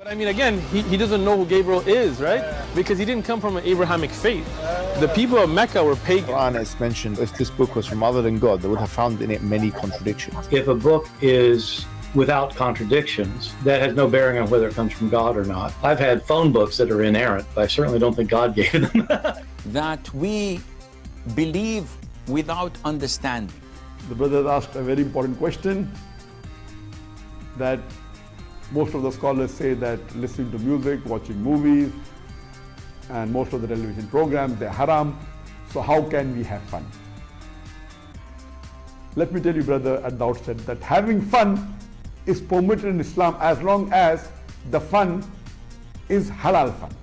I mean, again, he doesn't know who Gabriel is, right? Because he didn't come from an Abrahamic faith. The people of Mecca were pagan. Quran is mentioned, if this book was from other than God, they would have found in it many contradictions. If a book is without contradictions, that has no bearing on whether it comes from God or not. I've had phone books that are inerrant, but I certainly don't think God gave them. That we believe without understanding. The brother asked a very important question, that most of the scholars say that listening to music, watching movies, and most of the television programs, they're haram. So how can we have fun? Let me tell you, brother, at the outset, that having fun is permitted in Islam as long as the fun is halal fun.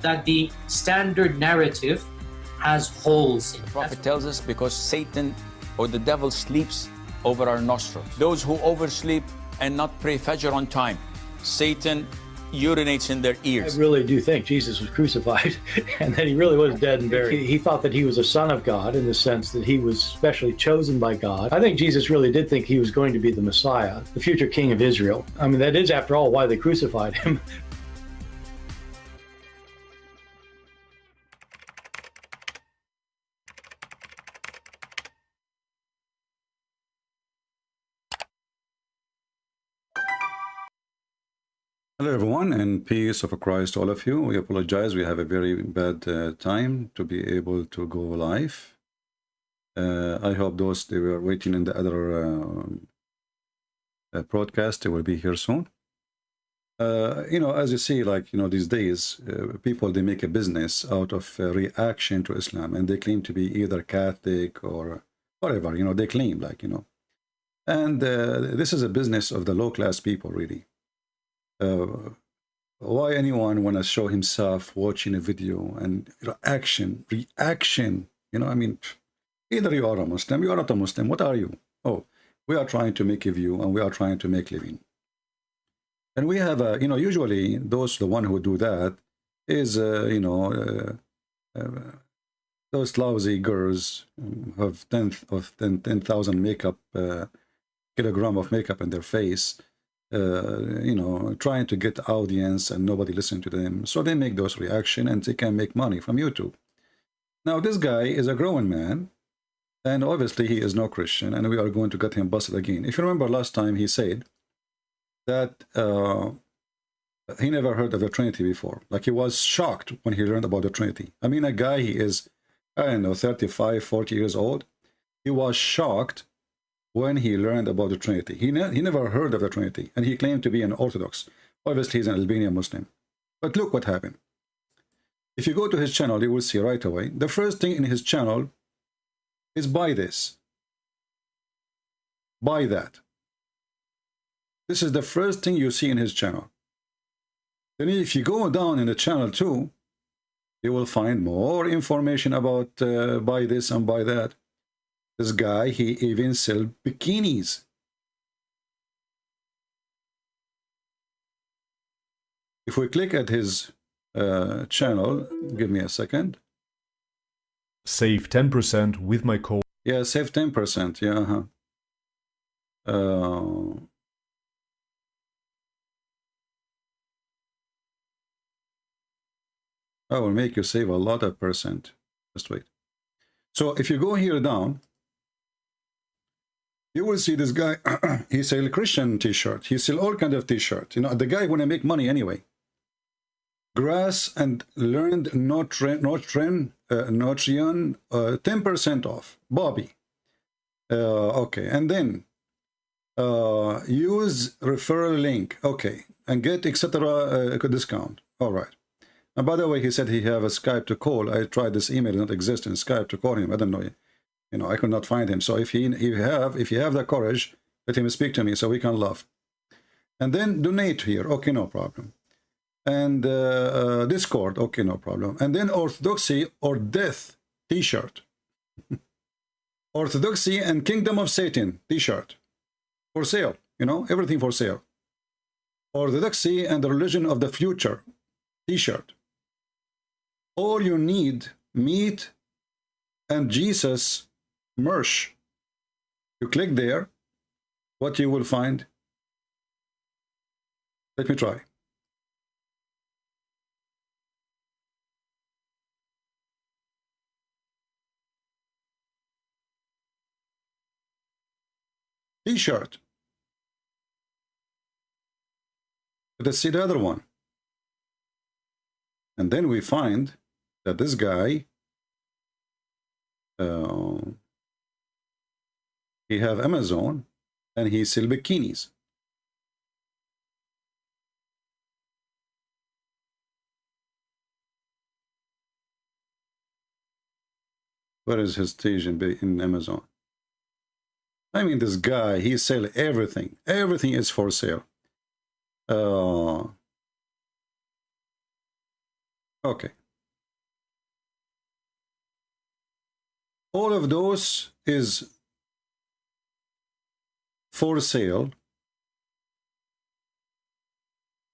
That the standard narrative has holes in it. The Prophet tells us because Satan or the devil sleeps over our nostrils. Those who oversleep and not pray Fajr on time, Satan urinates in their ears. I really do think Jesus was crucified and that he really was dead and buried. He thought that he was a son of God in the sense that he was specially chosen by God. I think Jesus really did think he was going to be the Messiah, the future king of Israel. I mean, that is, after all, why they crucified him. Hello everyone, and peace of Christ to all of you. We apologize, we have a very bad time to be able to go live. I hope those they were waiting in the other broadcast, they will be here soon. As you see, these days, people, they make a business out of reaction to Islam, and they claim to be either Catholic or whatever, they claim, and this is a business of the low-class people, really. Why anyone want to show himself watching a video and reaction, I mean, either you are a Muslim, you are not a Muslim, what are you? Oh, we are trying to make a view and we are trying to make living. And we have, usually the one who do that is, those lousy girls who have 10,000 makeup, kilogram of makeup in their face, trying to get audience and nobody listen to them. So they make those reaction and they can make money from YouTube. Now this guy is a grown man and obviously he is no Christian, and we are going to get him busted again. If you remember last time, he said that he never heard of the Trinity before. Like, he was shocked when he learned about the Trinity. I mean, a guy, he is, I don't know, 35, 40 years old. He was shocked when he learned about the Trinity. He never heard of the Trinity, and he claimed to be an Orthodox. Obviously, he's an Albanian Muslim. But look what happened. If you go to his channel, you will see right away, the first thing in his channel is buy this, buy that. This is the first thing you see in his channel. Then if you go down in the channel too, you will find more information about buy this and buy that. This guy, he even sells bikinis. If we click at his channel, give me a second. Save 10% with my code. Yeah, save 10%. Yeah. I will make you save a lot of percent. Just wait. So if you go here down, you will see this guy. He sell Christian t-shirt. He sell all kind of t-shirt. The guy want to make money anyway. Grass and learned Notrian 10% off. Bobby. Okay, and then use referral link. Okay, and get etc. Discount. All right. And by the way, he said he have a Skype to call. I tried this email, it does not exist in Skype to call him. I don't know. I could not find him. So if you have the courage, let him speak to me so we can laugh. And then donate here. Okay, no problem. And Discord. Okay, no problem. And then Orthodoxy or Death t-shirt. Orthodoxy and Kingdom of Satan t-shirt. For sale. Everything for sale. Orthodoxy and the Religion of the Future t-shirt. All you need, meat and Jesus merch. You click there, what you will find? Let me try. T-shirt. Let's see the other one. And then we find that this guy, he have Amazon and he sell bikinis. Where is his stage in Amazon? I mean, this guy, he sell everything. Everything is for sale. Okay. All of those is for sale.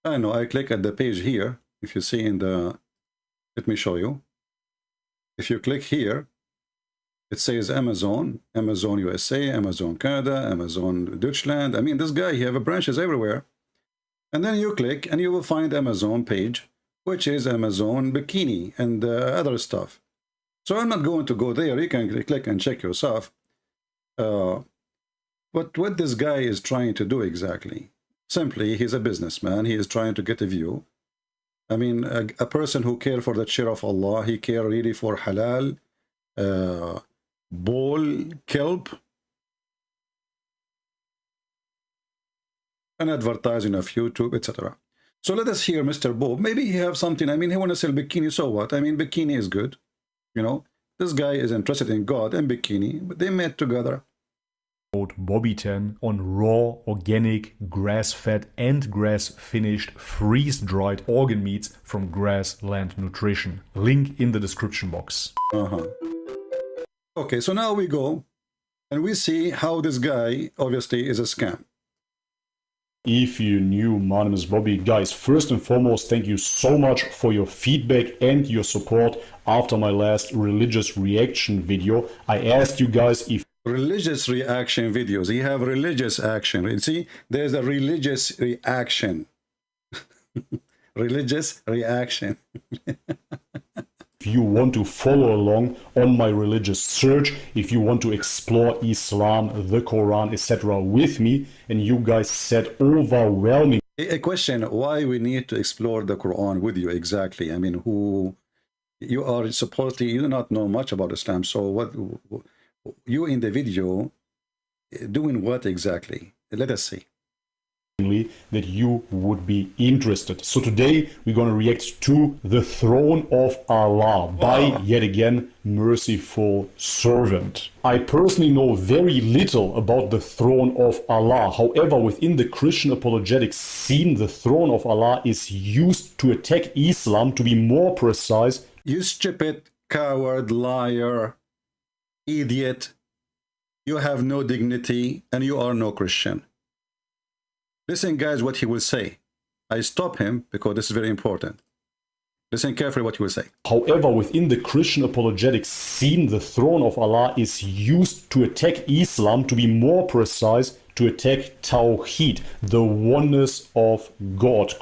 I know, I click at the page here. If you see in the, let me show you. If you click here, it says Amazon, Amazon USA, Amazon Canada, Amazon Deutschland. I mean, this guy, he have branches everywhere. And then you click and you will find Amazon page, which is Amazon bikini and other stuff. So I'm not going to go there. You can click and check yourself. But what this guy is trying to do exactly? Simply, he's a businessman. He is trying to get a view. I mean, a person who care for the chair of Allah, he care really for halal, bull, kelp, and advertising of YouTube, etc. So let us hear Mr. Bob. Maybe he have something. I mean, he want to sell bikini, so what? I mean, bikini is good. You know, this guy is interested in God and bikini, but they met together. Bobby10 on raw, organic, grass-fed and grass-finished, freeze-dried organ meats from Grassland Nutrition. Link in the description box. Okay, so now we go and we see how this guy obviously is a scam. If you're new, my name is Bobby. Guys, first and foremost, thank you so much for your feedback and your support after my last religious reaction video. I asked you guys if religious reaction videos, you have religious action. You see, there's a religious reaction. Religious reaction. if you want to follow along on my religious search, if you want to explore Islam, the Quran, etc. with me, and you guys said overwhelming. A question, why we need to explore the Quran with you exactly? I mean, who you are supposedly, you do not know much about Islam, so what you in the video doing what exactly? Let us see. That you would be interested. So today we're going to react to The Throne of Allah by, yet again, Merciful Servant. I personally know very little about the Throne of Allah. However, within the Christian apologetics scene, the Throne of Allah is used to attack Islam. To be more precise, you stupid, coward, liar, idiot, you have no dignity and you are no Christian. Listen, guys, what he will say. I stop him because this is very important. Listen carefully what he will say. However, within the Christian apologetics scene, the Throne of Allah is used to attack Islam. To be more precise, to attack Tawheed, the oneness of God.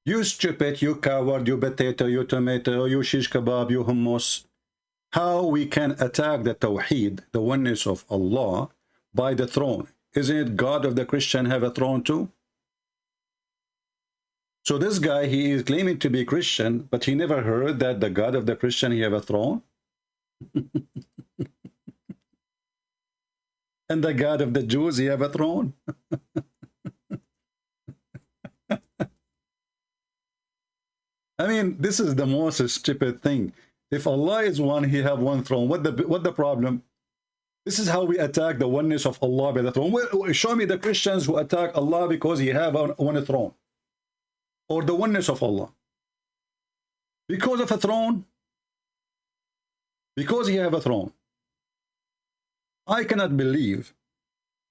You stupid, you coward, you potato, you tomato, you shish kebab, you hummus. How we can attack the Tawheed, the oneness of Allah, by the throne? Isn't it God of the Christian have a throne too? So this guy, he is claiming to be Christian, but he never heard that the God of the Christian, he have a throne? And the God of the Jews, he have a throne? I mean, this is the most stupid thing. If Allah is one, he have one throne. What the problem? This is how we attack the oneness of Allah by the throne. Well, show me the Christians who attack Allah because he have one throne. Or the oneness of Allah. Because of a throne. Because he have a throne. I cannot believe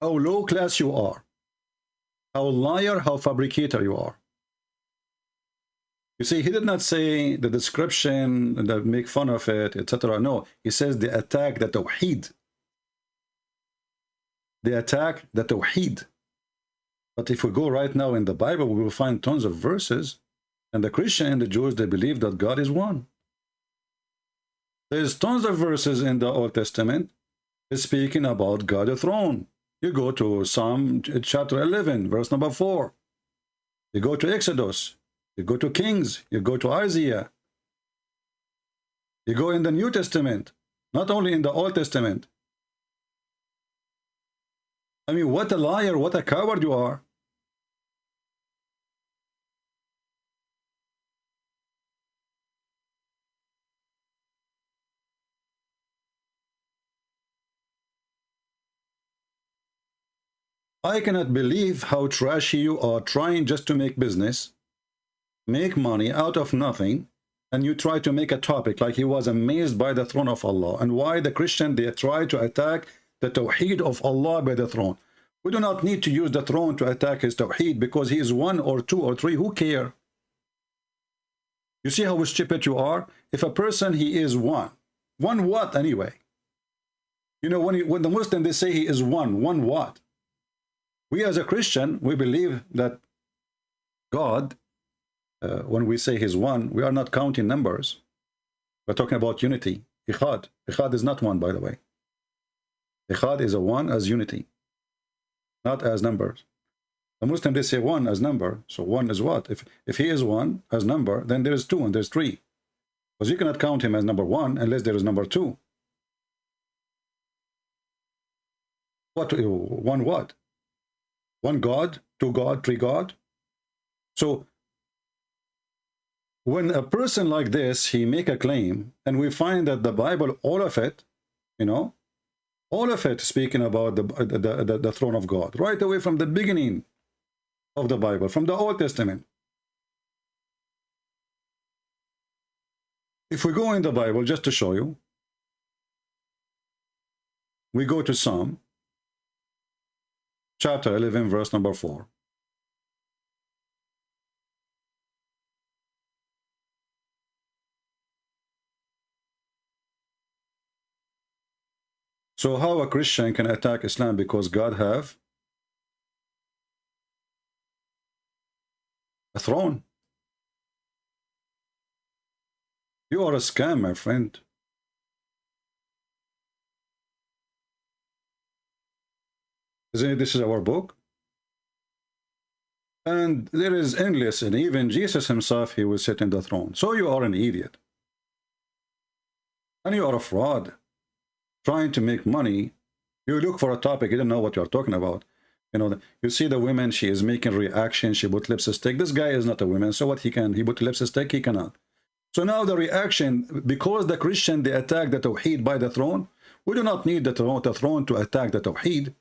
how low class you are. How liar, how fabricator you are. You see, he did not say the description, that make fun of it, etc. No, he says they attack the Tawheed. They attack the Tawheed. But if we go right now in the Bible, we will find tons of verses. And the Christian and the Jews, they believe that God is one. There's tons of verses in the Old Testament speaking about God the throne. You go to Psalm chapter 11, verse number 4. You go to Exodus. You go to Kings. You go to Isaiah. You go in the New Testament, not only in the Old Testament. I mean, what a liar, what a coward you are. I cannot believe how trashy you are, trying just to make business, make money out of nothing, and you try to make a topic like he was amazed by the throne of Allah, and why the Christian, they try to attack the Tawheed of Allah by the throne. We do not need to use the throne to attack his Tawheed, because he is one or two or three, who care? You see how stupid you are? If a person, he is one what anyway? You know, when the Muslim, they say he is one what? We as a Christian, we believe that God, when we say he's one, we are not counting numbers. We're talking about unity. Ikhad. Ikhad is not one, by the way. Ikhad is a one as unity, not as numbers. The Muslim, they say one as number. So one is what? If he is one as number, then there is two and there's three. Because you cannot count him as number one unless there is number two. One what? One God, two God, three God. So when a person like this, he make a claim, and we find that the Bible, all of it, you know, all of it speaking about the throne of God, right away from the beginning of the Bible, from the Old Testament. If we go in the Bible, just to show you, we go to Psalm chapter 11, verse number 4. So how a Christian can attack Islam because God have a throne? You are a scam, my friend. Isn't it? This is our book. And there is endless, and even Jesus himself, he will sit in the throne. So you are an idiot. And you are a fraud. Trying to make money. You look for a topic, you don't know what you're talking about. You know, you see the woman, she is making reaction, she put lipstick. This guy is not a woman, so what he can? He put lipstick, he cannot. So now the reaction, because the Christian, they attack the Tawheed by the throne, we do not need the throne to attack the Tawheed.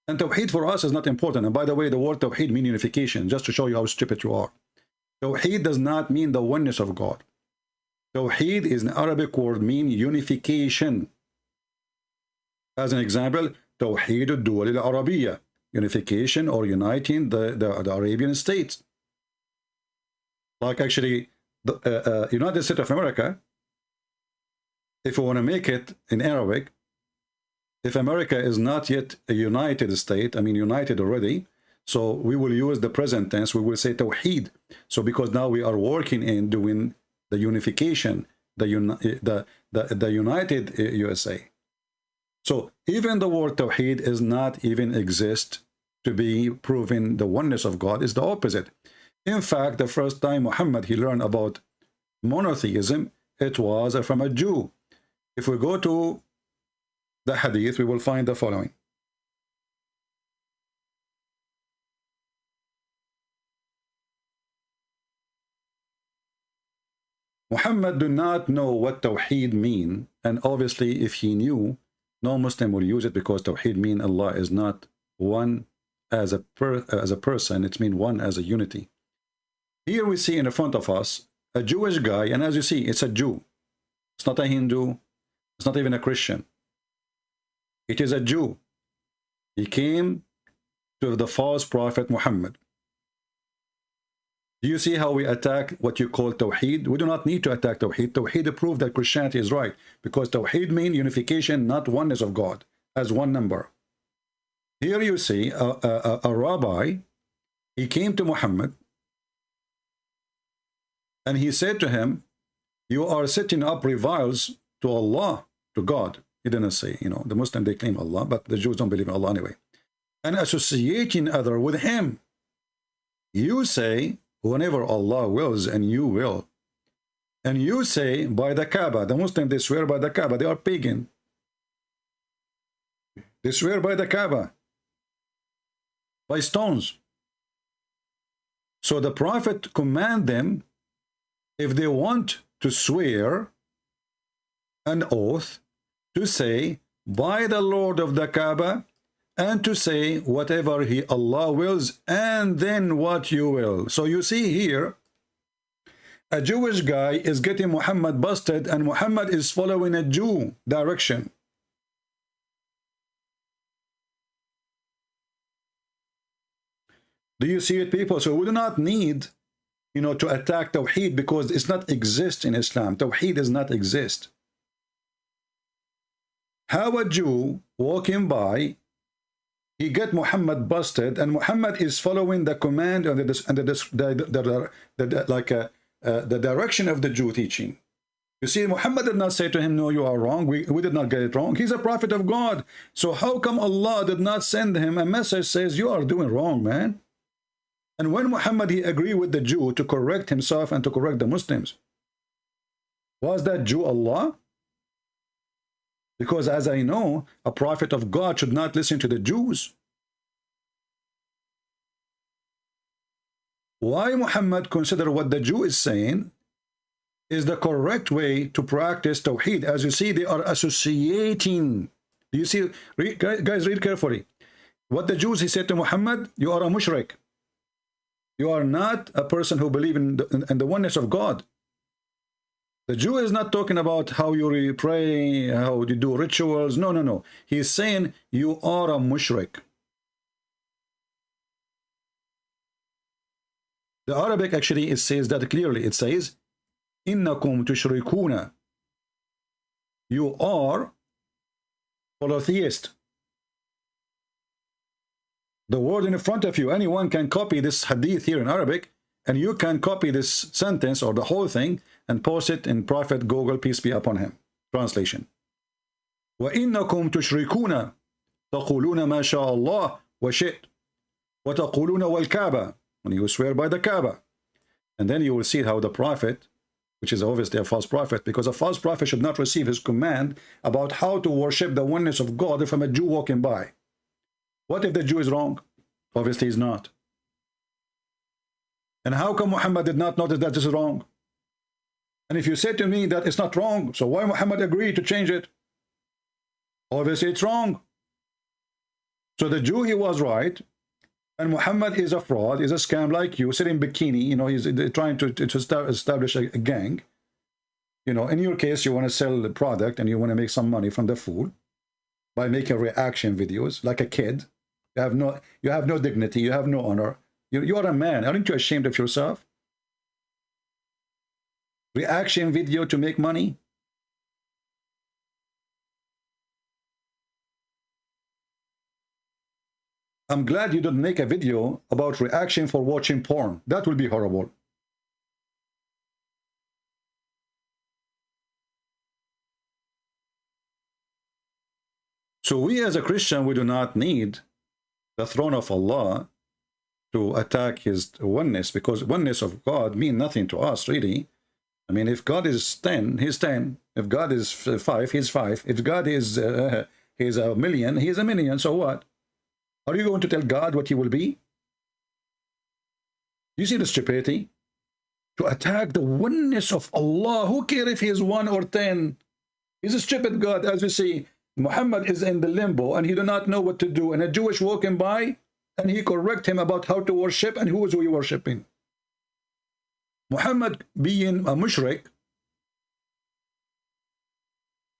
And Tawheed for us is not important. And by the way, the word Tawheed means unification, just to show you how stupid you are. Tawheed does not mean the oneness of God. Tawheed is an Arabic word, mean unification. As an example, Tawheed al-Duwal al-Arabiya, unification or uniting the Arabian states. Like actually, the United States of America, if we want to make it in Arabic, if America is not yet a united state, I mean united already, so we will use the present tense, we will say Tawheed. So because now we are working in doing the unification, the united USA. So even the word Tawheed is not even exist to be proven the oneness of God. Is the opposite. In fact, the first time Muhammad, he learned about monotheism, it was from a Jew. If we go to the hadith, we will find the following. Muhammad do not know what Tawheed mean, and obviously if he knew, no Muslim will use it, because Tawheed mean Allah is not one as a person, it means one as a unity. Here we see in front of us a Jewish guy, and as you see, it's a Jew. It's not a Hindu, it's not even a Christian. It is a Jew. He came to the false prophet Muhammad. Do you see how we attack what you call Tawheed? We do not need to attack Tawheed. Tawheed proved that Christianity is right, because Tawheed means unification, not oneness of God, as one number. Here you see a rabbi, He came to Muhammad and he said to him, you are setting up rivals to Allah, to God. He didn't say, you know, the Muslims, they claim Allah, but the Jews don't believe in Allah anyway. And associating other with him. You say, whenever Allah wills, and you will. And you say, by the Kaaba. The Muslims, they swear by the Kaaba. They are pagan. They swear by the Kaaba. By stones. So the Prophet command them, if they want to swear an oath, to say, by the Lord of the Kaaba, and to say whatever Allah wills, and then what you will. So you see here, a Jewish guy is getting Muhammad busted, and Muhammad is following a Jew direction. Do you see it, people? So we do not need, you know, to attack Tawheed, because it's not exist in Islam. Tawheed does not exist. How a Jew walking by, he get Muhammad busted, and Muhammad is following the command and the direction of the Jew teaching. You see, Muhammad did not say to him, no, you are wrong. We did not get it wrong. He's a prophet of God. So how come Allah did not send him a message says, you are doing wrong, man? And when Muhammad, he agreed with the Jew to correct himself and to correct the Muslims, was that Jew Allah? Because as I know, a prophet of God should not listen to the Jews. Why Muhammad consider what the Jew is saying is the correct way to practice Tawheed? As you see, they are associating. Do you see? Guys, read carefully. What the Jews, he said to Muhammad, you are a mushrik. You are not a person who believes in the oneness of God. The Jew is not talking about how you pray, how you do rituals. No, no, no. He's saying you are a mushrik. The Arabic actually, it says that clearly. It says, innakum tushrikuna. You are polytheist. The word in front of you, anyone can copy this hadith here in Arabic, and you can copy this sentence or the whole thing and post it in Prophet Google, peace be upon him. Translation. وَإِنَّكُمْ تُشْرِكُونَ تَقُولُونَ مَا شَاءَ اللَّهُ وَشِئْتُ وَتَقُولُونَ وَالْكَعْبَةِ. When you swear by the Kaaba. And then you will see how the Prophet, which is obviously a false prophet, because a false prophet should not receive his command about how to worship the oneness of God from a Jew walking by. What if the Jew is wrong? Obviously he's not. And how come Muhammad did not notice that this is wrong? And if you say to me that it's not wrong, so why Muhammad agreed to change it? Obviously it's wrong. So the Jew, he was right, and Muhammad is a fraud, is a scam like you, sitting in bikini, you know, he's trying to establish a gang. You know, in your case, you want to sell the product and you want to make some money from the food by making reaction videos like a kid. You have no dignity, you have no honor. You are a man. Aren't you ashamed of yourself? Reaction video to make money? I'm glad you didn't make a video about reaction for watching porn. That will be horrible. So we as a Christian, we do not need the throne of Allah to attack his oneness, because oneness of God mean nothing to us, really. I mean, if God is 10, he's 10. If God is 5, he's 5. If God is he's a million, he's a million. So what? Are you going to tell God what he will be? You see the stupidity? To attack the oneness of Allah. Who cares if he is 1 or 10? He's a stupid God. As we see, Muhammad is in the limbo and he do not know what to do. And a Jewish walking by, and he correct him about how to worship and who is he worshiping. Muhammad being a mushrik,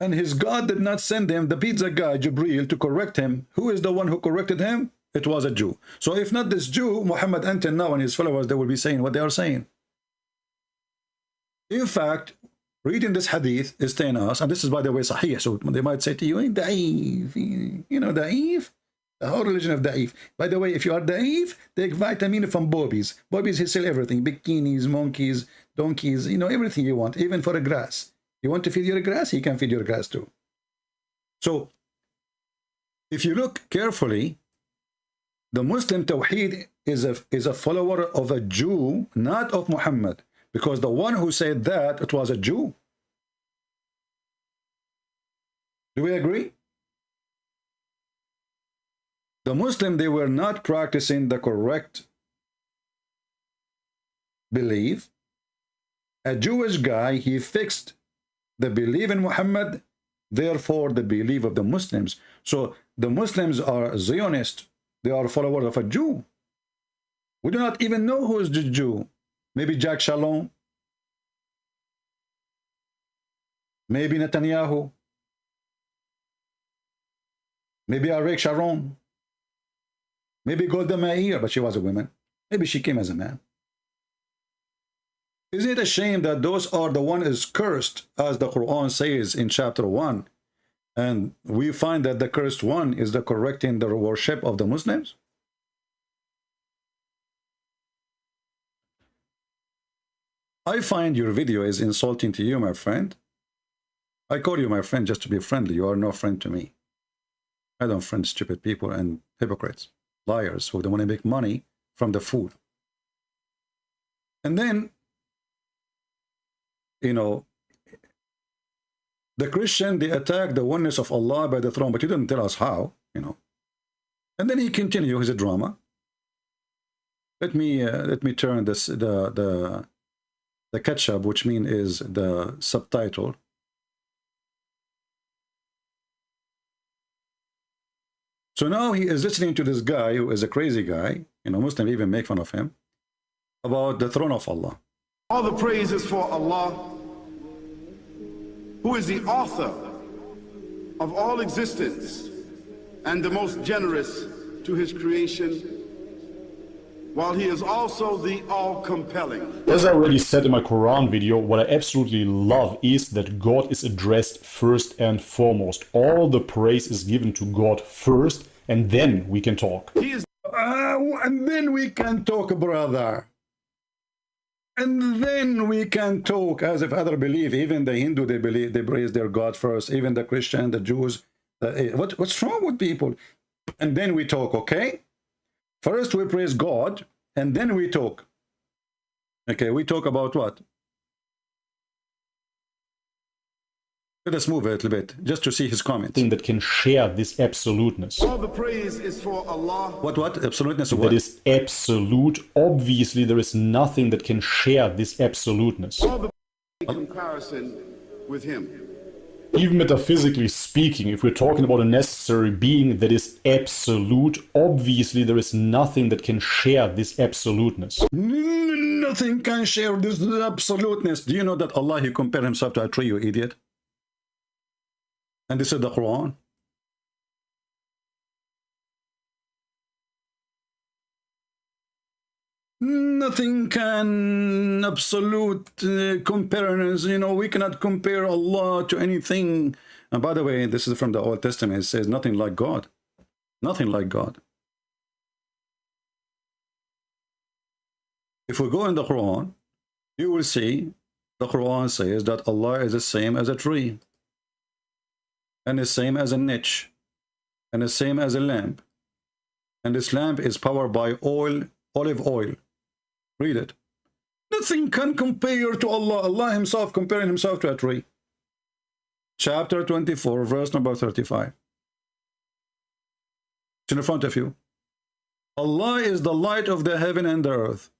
and his God did not send him, the pizza guy, Jibreel, to correct him. Who is the one who corrected him? It was a Jew. So if not this Jew, Muhammad until now and his followers, they will be saying what they are saying. In fact, reading this hadith is telling us, and this is by the way sahih, so they might say to you, da'if, you know, da'if. The whole religion of Da'if. By the way, if you are Da'if, take vitamin from Bobbies. Bobbies, he sell everything. Bikinis, monkeys, donkeys, you know, everything you want, even for a grass. You want to feed your grass, he can feed your grass too. So, if you look carefully, the Muslim Tawheed is a follower of a Jew, not of Muhammad. Because the one who said that, it was a Jew. Do we agree? The Muslim, they were not practicing the correct belief. A Jewish guy, he fixed the belief in Muhammad, therefore the belief of the Muslims. So the Muslims are Zionist. They are followers of a Jew. We do not even know who is the Jew. Maybe Jack Shalom. Maybe Netanyahu. Maybe Ariel Sharon. Maybe Golda Meir, but she was a woman. Maybe she came as a man. Isn't it a shame that those are the one is cursed, as the Quran says in chapter 1, and we find that the cursed one is the correcting the worship of the Muslims? I find your video is insulting to you, my friend. I call you my friend just to be friendly. You are no friend to me. I don't friend stupid people and hypocrites, liars who don't want to make money from the food. And then, you know, the Christian, they attack the oneness of Allah by the throne, but you didn't tell us how, you know. And then he continues his drama. Let me turn this the ketchup, which mean is the subtitle. So now he is listening to this guy who is a crazy guy, you know, Muslims even make fun of him, about the throne of Allah. All the praise is for Allah, who is the author of all existence and the most generous to his creation, while he is also the all-compelling. As I already said in my Quran video, what I absolutely love is that God is addressed first and foremost. All the praise is given to God first, and then we can talk. And then we can talk, brother. And then we can talk, as if others believe. Even the Hindu, they believe, they praise their God first. Even the Christian, the Jews. What's wrong with people? And then we talk, okay? First we praise God, and then we talk. Okay, we talk about what? Let us move a little bit, just to see his comment. Thing that can share this absoluteness. All the praise is for Allah. What? Absoluteness of what? That is absolute. Obviously, there is nothing that can share this absoluteness. All the comparison with him. Even metaphysically speaking, if we're talking about a necessary being that is absolute, obviously there is nothing that can share this absoluteness. Nothing can share this absoluteness. Do you know that Allah, he compared himself to a tree, you idiot? And this is the Quran. Nothing can absolute comparisons. You know, we cannot compare Allah to anything. And by the way, this is from the Old Testament. It says nothing like God. Nothing like God. If we go in the Quran, you will see the Quran says that Allah is the same as a tree, and the same as a niche, and the same as a lamp. And this lamp is powered by oil, olive oil. Read it. Nothing can compare to Allah. Allah himself comparing himself to a tree. Chapter 24, verse number 35. It's in front of you. Allah is the light of the heaven and the earth.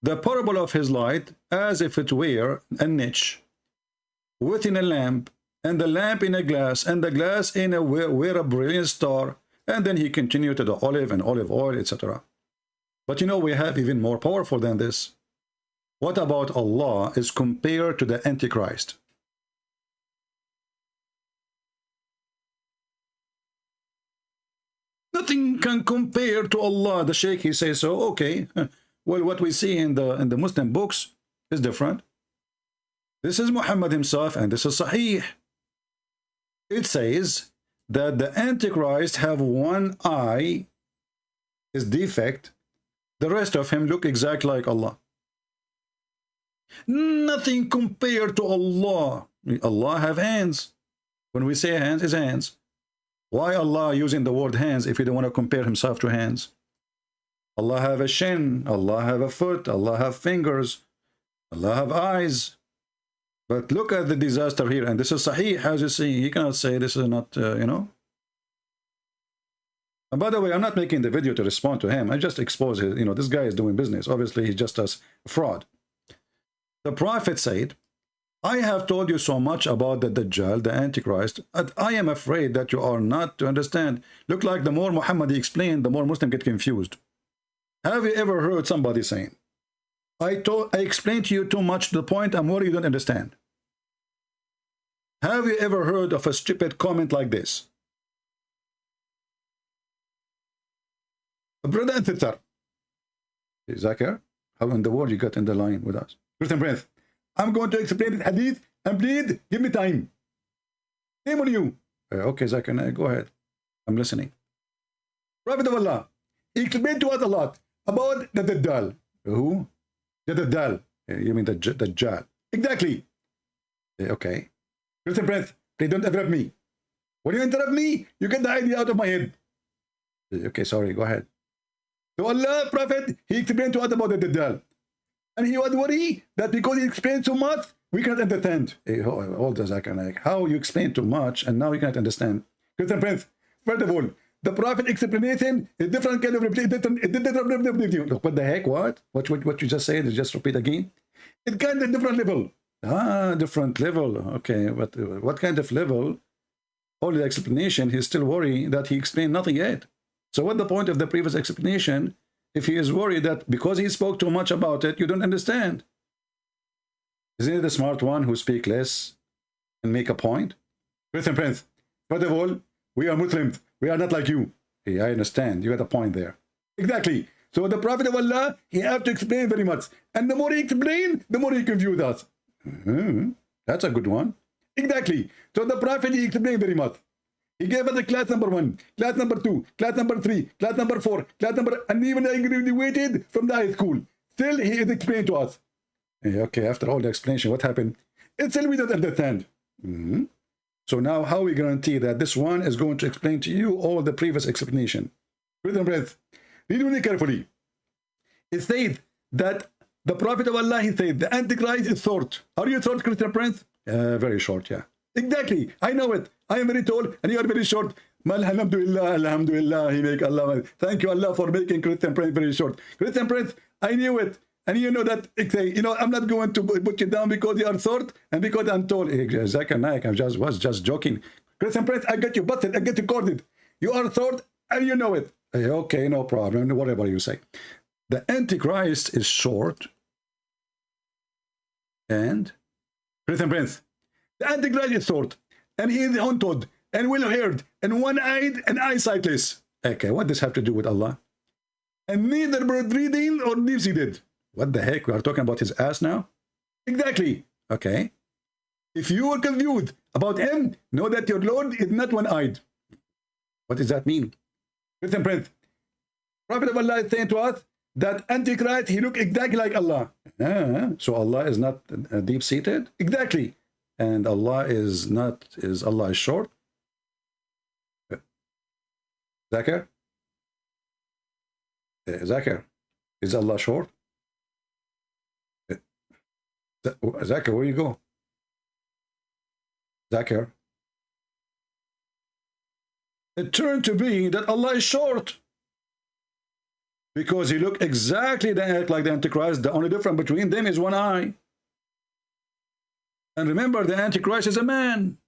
The parable of his light, as if it were a niche within a lamp, and the lamp in a glass, and the glass in a were a brilliant star. And then he continued to the olive and olive oil, etc. But you know, we have even more powerful than this. What about Allah is compared to the Antichrist? Nothing can compare to Allah. The Sheikh, he says so. Okay, well, what we see in the Muslim books is different. This is Muhammad himself, and this is Sahih. It says that the Antichrist have one eye, is defect, the rest of him look exactly like Allah. Nothing compared to Allah. Allah have hands. When we say hands, is hands. Why Allah using the word hands if he don't want to compare himself to hands? Allah have a shin, Allah have a foot, Allah have fingers, Allah have eyes. But look at the disaster here, and this is Sahih, as you see. You cannot say this is not, you know. And by the way, I'm not making the video to respond to him. I just expose his, you know, this guy is doing business. Obviously, he's just a fraud. The Prophet said, I have told you so much about the Dajjal, the Antichrist, and I am afraid that you are not to understand. Look like the more Muhammad explained, the more Muslims get confused. Have you ever heard somebody saying, I explained to you too much to the point I'm worried you don't understand? Have you ever heard of a stupid comment like this? Brother and sister, Zakir, how in the world you got in the line with us? Christian Prince, I'm going to explain the hadith, and please give me time. Shame on you. Okay, Zakir, go ahead. I'm listening. Prophet of Allah, he explained to us a lot about the Dajjal. Who? The Dajjal. You mean the Dajjal. Exactly. Okay. Christian Prince, please don't interrupt me. When you interrupt me, you get the idea out of my head. Okay, sorry, go ahead. So Allah, Prophet, he explained to us about the Dajjal. And he was worried that because he explained so much, we cannot understand. Hold on a second. How you explain too much and now you cannot understand? Christian Prince, first of all, the Prophet explanation is different kind of different. What the heck? What you just said? Just repeat again. It's kind of different level. Ah, different level. Okay, but what kind of level? All the explanation, he's still worried that he explained nothing yet. So what's the point of the previous explanation if he is worried that because he spoke too much about it, you don't understand? Isn't he the smart one who speak less and make a point? Christian Prince, first of all, we are Muslims. We are not like you. Hey, I understand. You got a point there. Exactly. So the Prophet of Allah, he have to explain very much. And the more he explain, the more he confuse us. That's a good one. Exactly. So the Prophet, he explained very much. He gave us the class number 1, class number 2, class number 3, class number 4, class number... And even I graduated from the high school. Still, he is explained to us. Hey, okay, after all the explanation, what happened? It's still we don't understand. So now, how we guarantee that this one is going to explain to you all the previous explanation? Breathe and breath. Read really carefully. It said that the Prophet of Allah, he said, the Antichrist is short. Are you short, Christian Prince? Very short, yeah. Exactly. I know it. I am very tall and you are very short. Alhamdulillah, alhamdulillah. He make Allah. Thank you, Allah, for making Christian Prince very short. Christian Prince, I knew it. And you know that, you know, I'm not going to put you down because you are short and because I'm tall. Zakir Naik, I was just joking. Christian Prince, I get you busted, I get you corded. You are short and you know it. Okay, no problem, whatever you say. The Antichrist is short and Christian Prince, the Antichrist is short and he is hunted and well-haired and one-eyed and eyesightless. Okay, what does this have to do with Allah? And neither breathing or deep-seated. What the heck? We are talking about his ass now? Exactly. Okay. If you are confused about him, know that your Lord is not one-eyed. What does that mean? Christian Prince, Prophet of Allah is saying to us that Antichrist, he look exactly like Allah. So Allah is not deep-seated? Exactly. And Allah is not, Allah is short? Zakir? Zakir, is Allah short? Zakir, where you go? Zakir. It turned to be that Allah is short. Because he looked exactly like the Antichrist. The only difference between them is one eye. And remember, the Antichrist is a man.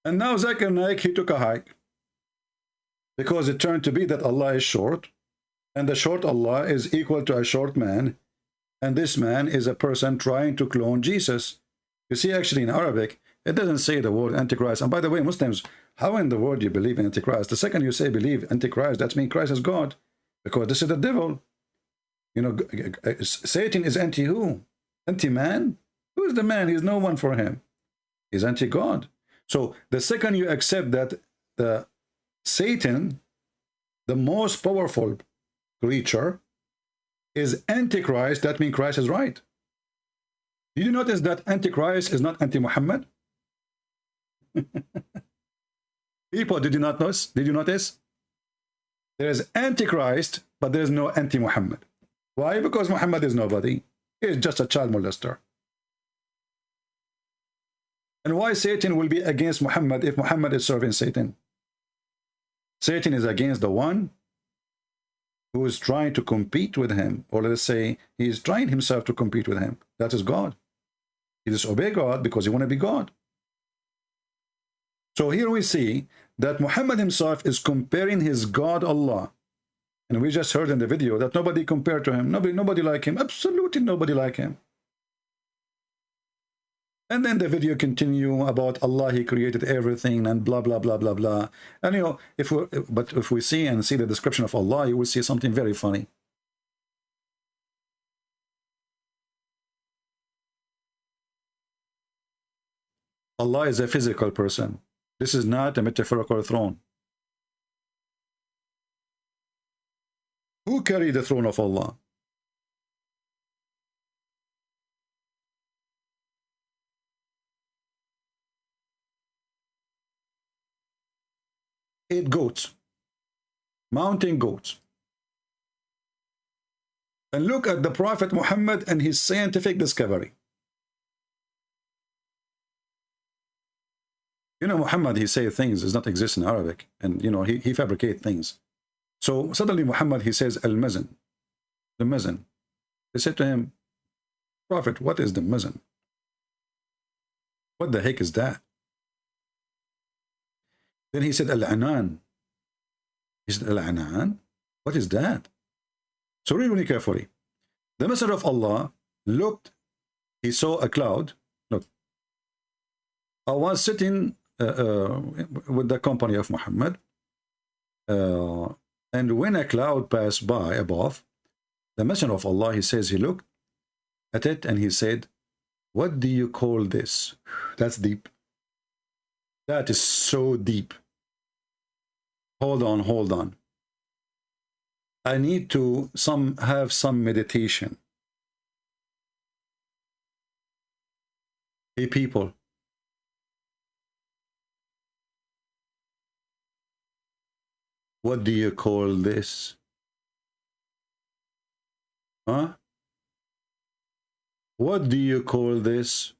And now Zakir Naik, he took a hike. Because it turned to be that Allah is short, and the short Allah is equal to a short man, and this man is a person trying to clone Jesus. You see, actually in Arabic, it doesn't say the word Antichrist. And by the way, Muslims, how in the world do you believe in Antichrist? The second you say believe Antichrist, that means Christ is God, because this is the devil. You know, Satan is anti who? Anti-man? Who is the man? He's no one for him. He's anti-God. So the second you accept that the Satan, the most powerful creature, is Antichrist, that means Christ is right. Did you notice that Antichrist is not anti-Muhammad? People, did you not notice? Did you notice? There is Antichrist, but there is no anti-Muhammad. Why? Because Muhammad is nobody. He is just a child molester. And why Satan will be against Muhammad if Muhammad is serving Satan? Satan is against the one who is trying to compete with him, or let us say he is trying himself to compete with him. That is God. He disobey God because he want to be God. So here we see that Muhammad himself is comparing his God Allah. And we just heard in the video that nobody compared to him. Nobody like him. Absolutely nobody like him. And then the video continue about Allah, he created everything and blah, blah, blah, blah, blah. And you know, if we see the description of Allah, you will see something very funny. Allah is a physical person. This is not a metaphorical throne. Who carried the throne of Allah? Eight goats, mountain goats. And look at the Prophet Muhammad and his scientific discovery. You know, Muhammad, he say things does not exist in Arabic, and you know, he fabricate things. So suddenly Muhammad, he says al-mazan, the mazan. They said to him, Prophet, what is the mazan? What the heck is that? Then he said al-anan. He said al-anan? What is that? So read really carefully. The Messenger of Allah looked, he saw a cloud. Look, I was sitting with the company of Muhammad, and when a cloud passed by above, the Messenger of Allah, he says, he looked at it and he said, what do you call this? That's deep. That is so deep. Hold on, hold on. I need to have some meditation. Hey people, what do you call this? Huh? What do you call this?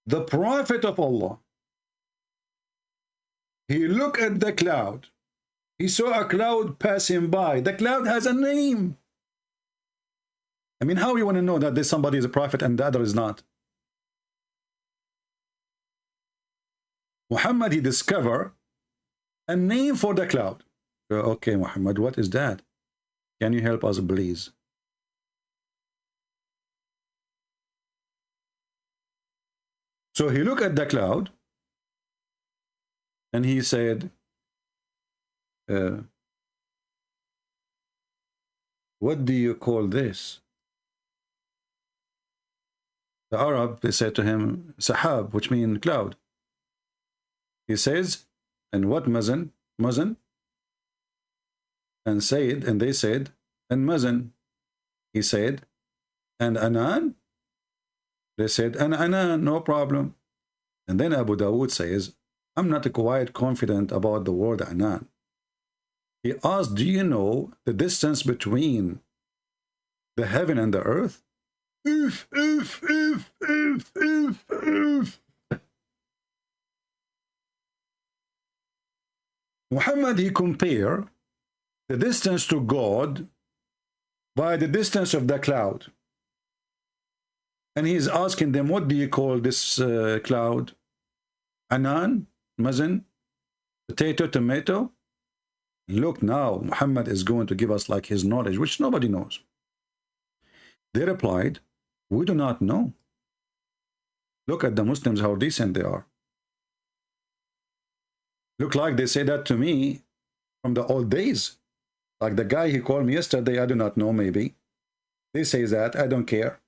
The Prophet of Allah, he looked at the cloud. He saw a cloud passing by. The cloud has a name. I mean, how you want to know that this somebody is a prophet and the other is not? Muhammad, he discovered a name for the cloud. Okay, Muhammad, what is that? Can you help us, please? So he looked at the cloud and he said, what do you call this? The Arab, they said to him, Sahab, which means cloud. He says, and what mazan? Mazan? And said, and they said, and mazan. He said, and anan? They said, and anan, no problem. And then Abu Dawood says, I'm not quite confident about the word anan. He asked, do you know the distance between the heaven and the earth? If. Muhammad, he compared the distance to God by the distance of the cloud. And he's asking them, what do you call this cloud? Anan? Mazan? Potato? Tomato? Look now, Muhammad is going to give us like his knowledge, which nobody knows. They replied, we do not know. Look at the Muslims, how decent they are. Look like they say that to me from the old days. Like the guy he called me yesterday, I do not know, maybe. They say that, I don't care.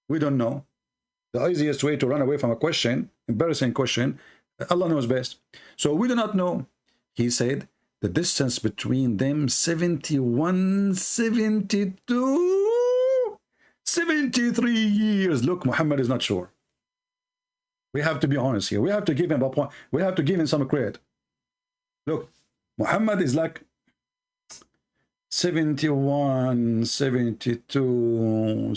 We don't know. The easiest way to run away from a question, embarrassing question, Allah knows best. So we do not know. He said the distance between them 71, 72, 73 years. Look, Muhammad is not sure. We have to be honest here. We have to give him a point. We have to give him some credit. Look, Muhammad is like 71, 72.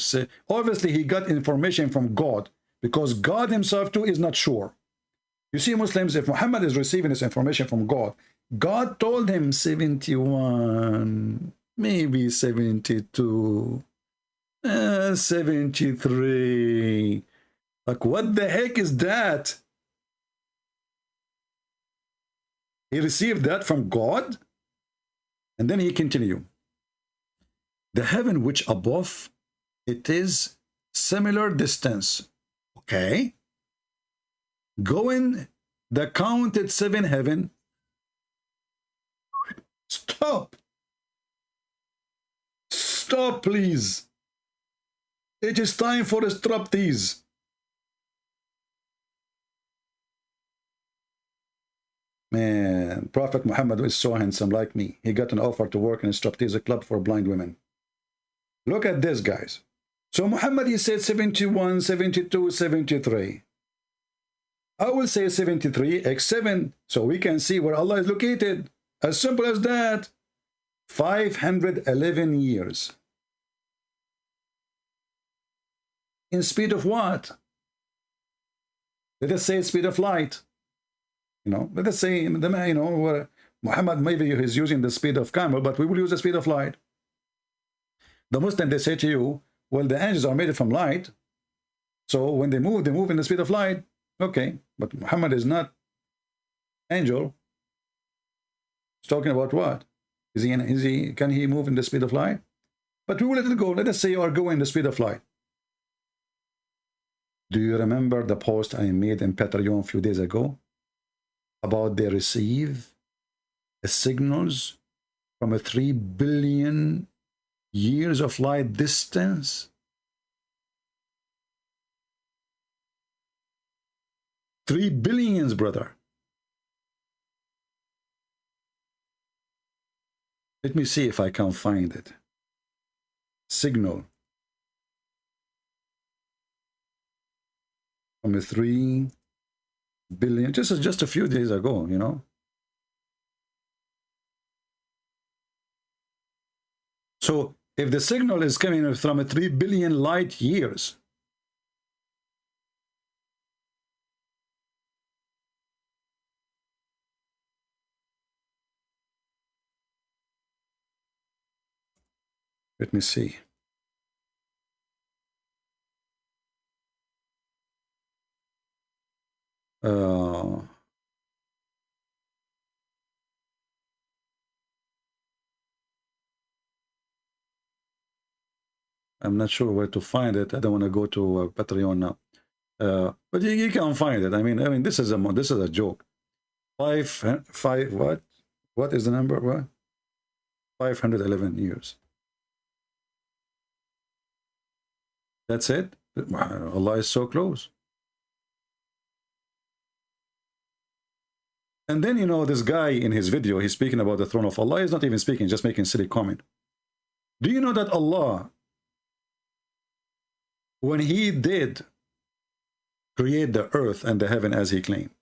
Obviously, he got information from God, because God himself too is not sure. You see, Muslims, if Muhammad is receiving this information from God, God told him 71, maybe 72, 73. Like, what the heck is that? He received that from God, and then he continued. The heaven which above, it is similar distance. Okay. Going the counted 7 heaven. Stop. Stop, please. It is time for a striptease. Man, Prophet Muhammad is so handsome like me. He got an offer to work in a striptease club for blind women. Look at this, guys. So Muhammad, he said 71, 72, 73. I will say 73, x7, so we can see where Allah is located. As simple as that. 511 years. In speed of what? Let us say speed of light. You know, let us say, you know, Muhammad maybe is using the speed of camel, but we will use the speed of light. The Muslim, they say to you, well, the angels are made from light, so when they move in the speed of light. Okay, but Muhammad is not angel. He's talking about what? Can he move in the speed of light? But we will let it go. Let us say you are going the speed of light. Do you remember the post I made in Patreon a few days ago about they receive signals from a 3 billion years of light distance? 3 billions, brother. Let me see if I can find it. Signal from a 3 billion. This is just a few days ago, you know. So if the signal is coming from a 3 billion light years, let me see. I'm not sure where to find it. I don't want to go to Patreon now. But you can find it. I mean, this is a joke. What? What is the number? What? 511 years. That's it. Allah is so close. And then, you know, this guy in his video, he's speaking about the throne of Allah. He's not even speaking, just making silly comment. Do you know that Allah, when he did create the earth and the heaven as he claimed,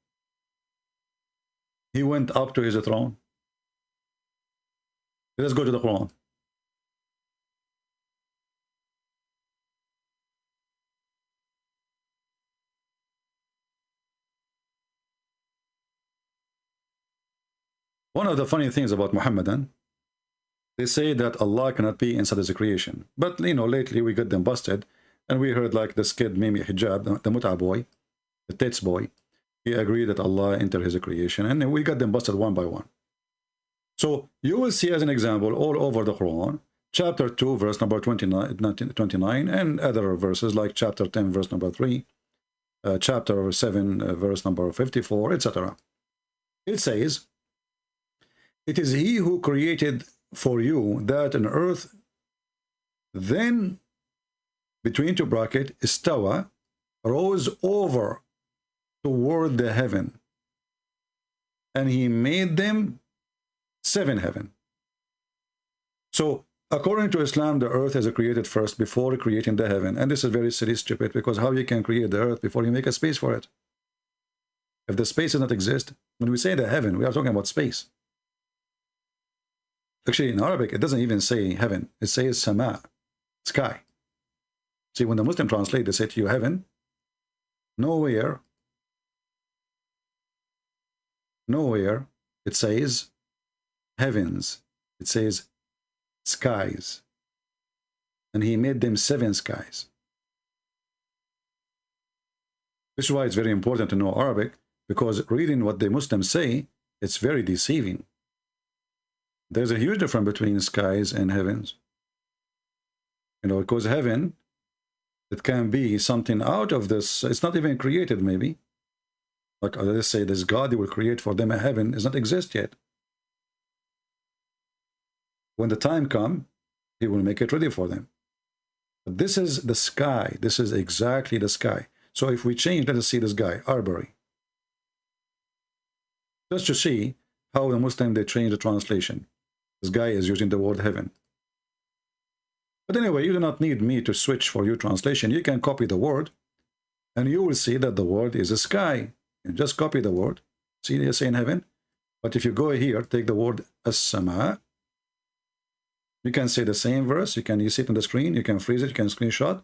he went up to his throne? Let's go to the Quran. One of the funny things about Muhammadan, they say that Allah cannot be inside his creation. But, you know, lately we got them busted. And we heard like this kid, Mimi Hijab, the Muta boy, the Tets boy. He agreed that Allah entered his creation. And we got them busted one by one. So you will see as an example all over the Quran, chapter 2, verse number 29, and other verses like chapter 10, verse number 3, chapter 7, verse number 54, etc. It says, it is he who created for you that on earth, then between two brackets, istawa, rose over toward the heaven, and he made them 7 heaven. So according to Islam, the earth is created first before creating the heaven. And this is very silly, stupid, because how you can create the earth before you make a space for it? If the space does not exist, when we say the heaven, we are talking about space. Actually, in Arabic, it doesn't even say heaven. It says sama, sky. See, when the Muslim translate, they say to you heaven. Nowhere it says heavens. It says skies. And he made them 7 skies. This is why it's very important to know Arabic, because reading what the Muslims say, it's very deceiving. There's a huge difference between skies and heavens. You know, because heaven, it can be something out of this. It's not even created, maybe. Like, let's say this God, he will create for them a heaven, does not exist yet. When the time comes, he will make it ready for them. But this is the sky. This is exactly the sky. So if we change, let us see this guy, Arbery. Just to see how the Muslim, they change the translation. This guy is using the word heaven. But anyway, you do not need me to switch for your translation. You can copy the word, and you will see that the word is a sky. You just copy the word. See, they say in heaven. But if you go here, take the word as-sama. You can say the same verse. You see it on the screen. You can freeze it. You can screenshot.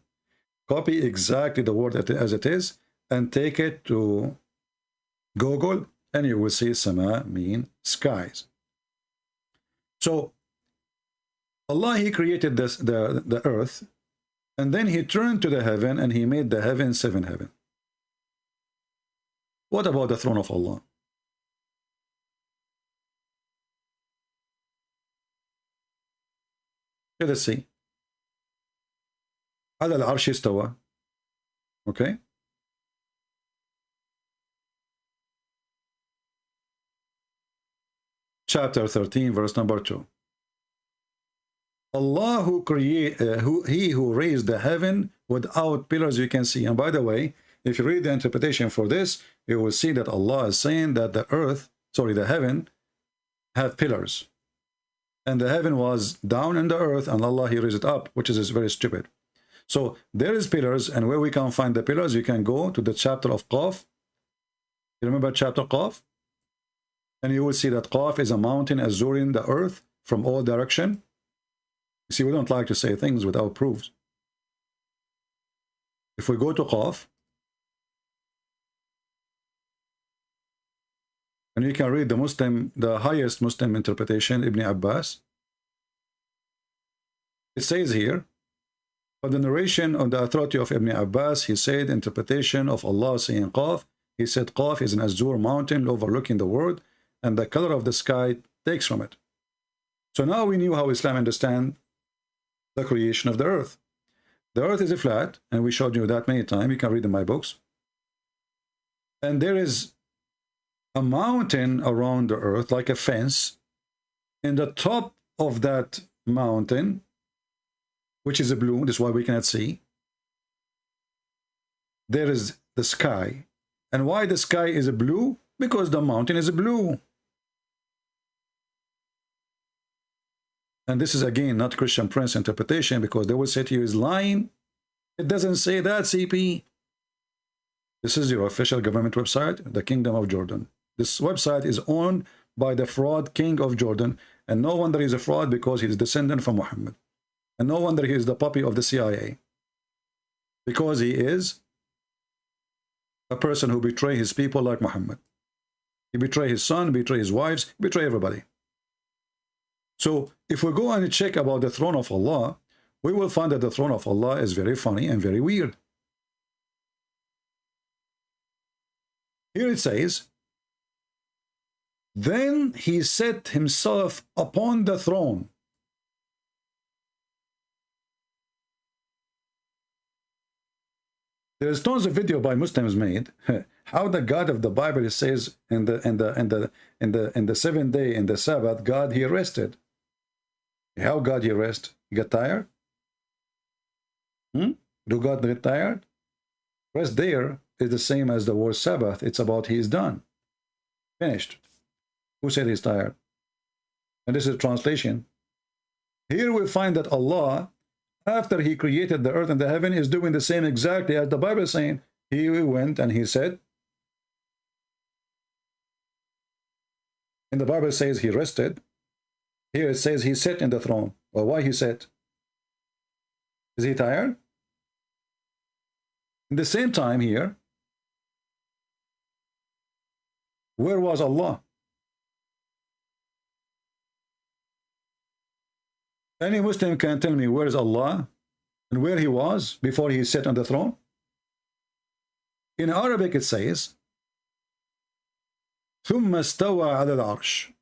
Copy exactly the word as it is, and take it to Google, and you will see sama mean skies. So Allah, he created the earth, and then he turned to the heaven, and he made the heaven 7 heaven. What about the throne of Allah? Let us see. على العرش استوى. Okay. Chapter 13, verse number 2. Allah he who raised the heaven without pillars, you can see. And by the way, if you read the interpretation for this, you will see that Allah is saying that the heaven had pillars. And the heaven was down in the earth, and Allah, he raised it up, which is very stupid. So there is pillars, and where we can find the pillars, you can go to the chapter of Qaf. You remember chapter Qaf? And you will see that Qaf is a mountain azzuring the earth from all direction. You see, we don't like to say things without proofs. If we go to Qaf, and you can read the highest Muslim interpretation, Ibn Abbas. It says here, for the narration on the authority of Ibn Abbas, he said, interpretation of Allah saying Qaf, he said Qaf is an azure mountain overlooking the world, and the color of the sky takes from it. So now we knew how Islam understands the creation of the earth. The earth is flat, and we showed you that many times. You can read in my books. And there is a mountain around the earth, like a fence. In the top of that mountain, which is a blue, this is why we cannot see, there is the sky. And why the sky is a blue? Because the mountain is a blue. And this is again not Christian Prince interpretation, because they will say to you is lying. It doesn't say that, CP. This is your official government website, the Kingdom of Jordan. This website is owned by the fraud king of Jordan, and no wonder he's a fraud, because he is descendant from Muhammad. And no wonder he is the puppy of the CIA, because he is a person who betrays his people like Muhammad. He betrays his son, betrays his wives, betrays everybody. So if we go and check about the throne of Allah, we will find that the throne of Allah is very funny and very weird. Here it says, then he set himself upon the throne. There's tons of video by Muslims made, How the God of the Bible says in the 7th day, in the Sabbath, God he rested. How God he rest? He got tired? Do God get tired? Rest there is the same as the word Sabbath. It's about he is done. Finished. Who said he's tired? And this is a translation. Here we find that Allah, after he created the earth and the heaven, is doing the same exactly as the Bible is saying. He went and he said, and the Bible says he rested. Here it says he sat in the throne. Well, why he sat? Is he tired? In the same time here, where was Allah? Any Muslim can tell me where is Allah and where he was before he sat on the throne? In Arabic it says, ثم استوى على العرش.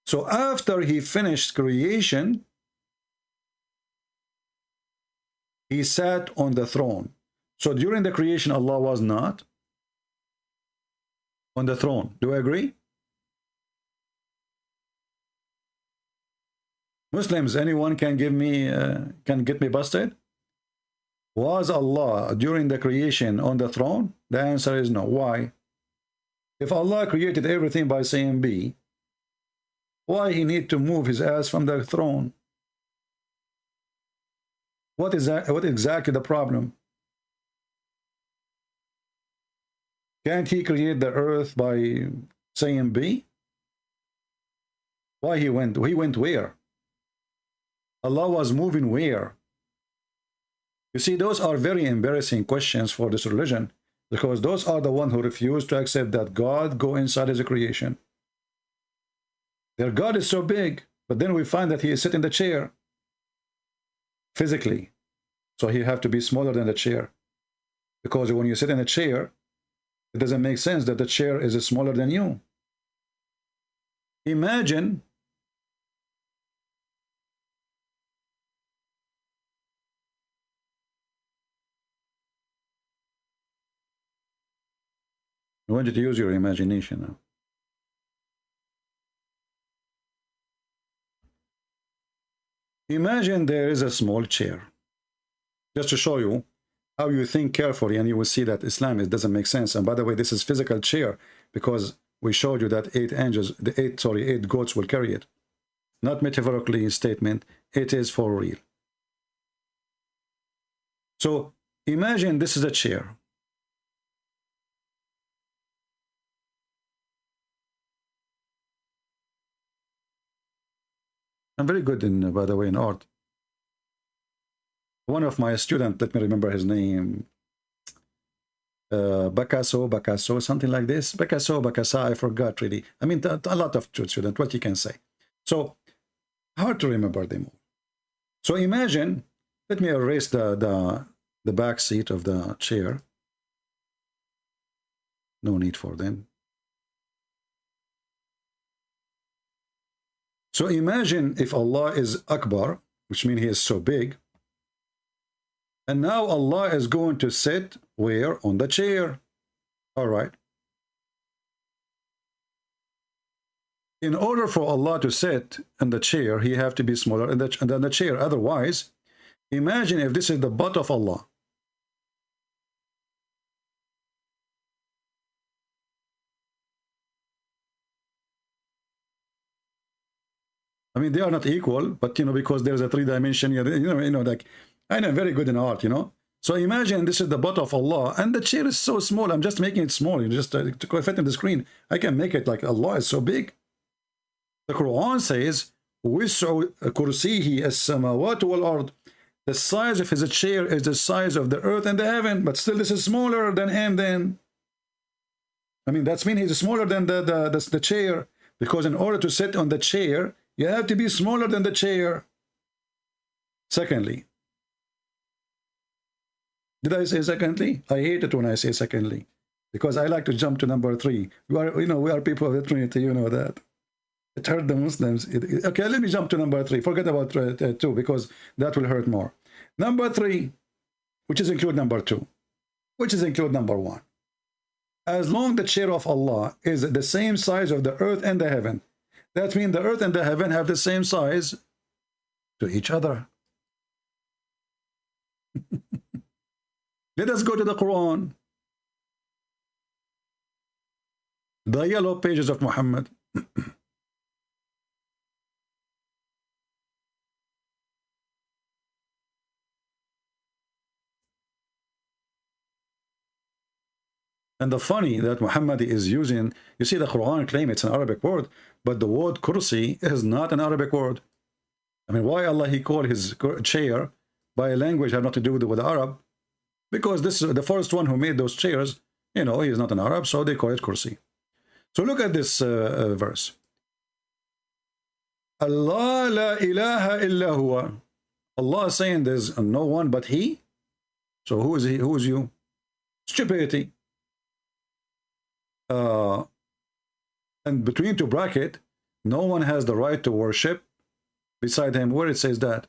So after he finished creation, he sat on the throne. So during the creation, Allah was not on the throne. Do I agree? Muslims, anyone can give me, can get me busted? Was Allah during the creation on the throne? The answer is no. Why? If Allah created everything by saying be, why he need to move his ass from the throne? What is that? What exactly the problem? Can't he create the earth by saying be? Why he went? He went where? Allah was moving where? You see, those are very embarrassing questions for this religion, because those are the ones who refuse to accept that God go inside his creation. Their God is so big, but then we find that he is sitting in the chair physically. So he have to be smaller than the chair. Because when you sit in a chair, it doesn't make sense that the chair is smaller than you. Imagine I want you to use your imagination now. Imagine there is a small chair. Just to show you how you think carefully, and you will see that Islam doesn't make sense. And by the way, this is physical chair, because we showed you that 8 angels, the 8 goats will carry it. Not metaphorically a statement, it is for real. So imagine this is a chair. I'm very good in, by the way, in art. One of my students, let me remember his name, Bakasso, something like this. Bacassa, I forgot really. I mean, a lot of students, what you can say. So, hard to remember them all. So imagine, let me erase the back seat of the chair. No need for them. So imagine if Allah is Akbar, which means he is so big, and now Allah is going to sit where? On the chair. All right. In order for Allah to sit in the chair, he have to be smaller than the chair. Otherwise, imagine if this is the butt of Allah. I mean, they are not equal, but, you know, because there's a 3-dimension, like, I know, very good in art, you know. So imagine this is the butt of Allah, and the chair is so small. I'm just making it small, you know, just to fit in the screen. I can make it like Allah is so big. The Quran says, وَسْعُ كُرْسِيهِ السَّمَاوَاتُ وَالْأَرْضِ. The size of his chair is the size of the earth and the heaven, but still this is smaller than him then. I mean, that's mean he's smaller than the chair, because in order to sit on the chair, you have to be smaller than the chair. Secondly, did I say secondly? I hate it when I say secondly, because I like to jump to number 3. We are people of the Trinity, you know that. It hurt the Muslims. Okay, let me jump to number 3. Forget about 2, because that will hurt more. Number 3, which is include number 2. which is include number one. As long the chair of Allah is the same size of the earth and the heaven, that means the earth and the heaven have the same size to each other. Let us go to the Quran. The yellow pages of Muhammad. And the funny that Muhammad is using, you see the Quran claim it's an Arabic word, but the word kursi is not an Arabic word. I mean, why Allah he called his chair by a language have nothing to do with the Arab? Because this is the first one who made those chairs, you know, he is not an Arab, so they call it kursi. So look at this verse. Allah la ilaha illa huwa. Allah is saying there's no one but he. So who is he? Who is you? Stupidity. And between two brackets, no one has the right to worship beside him. Where it says that,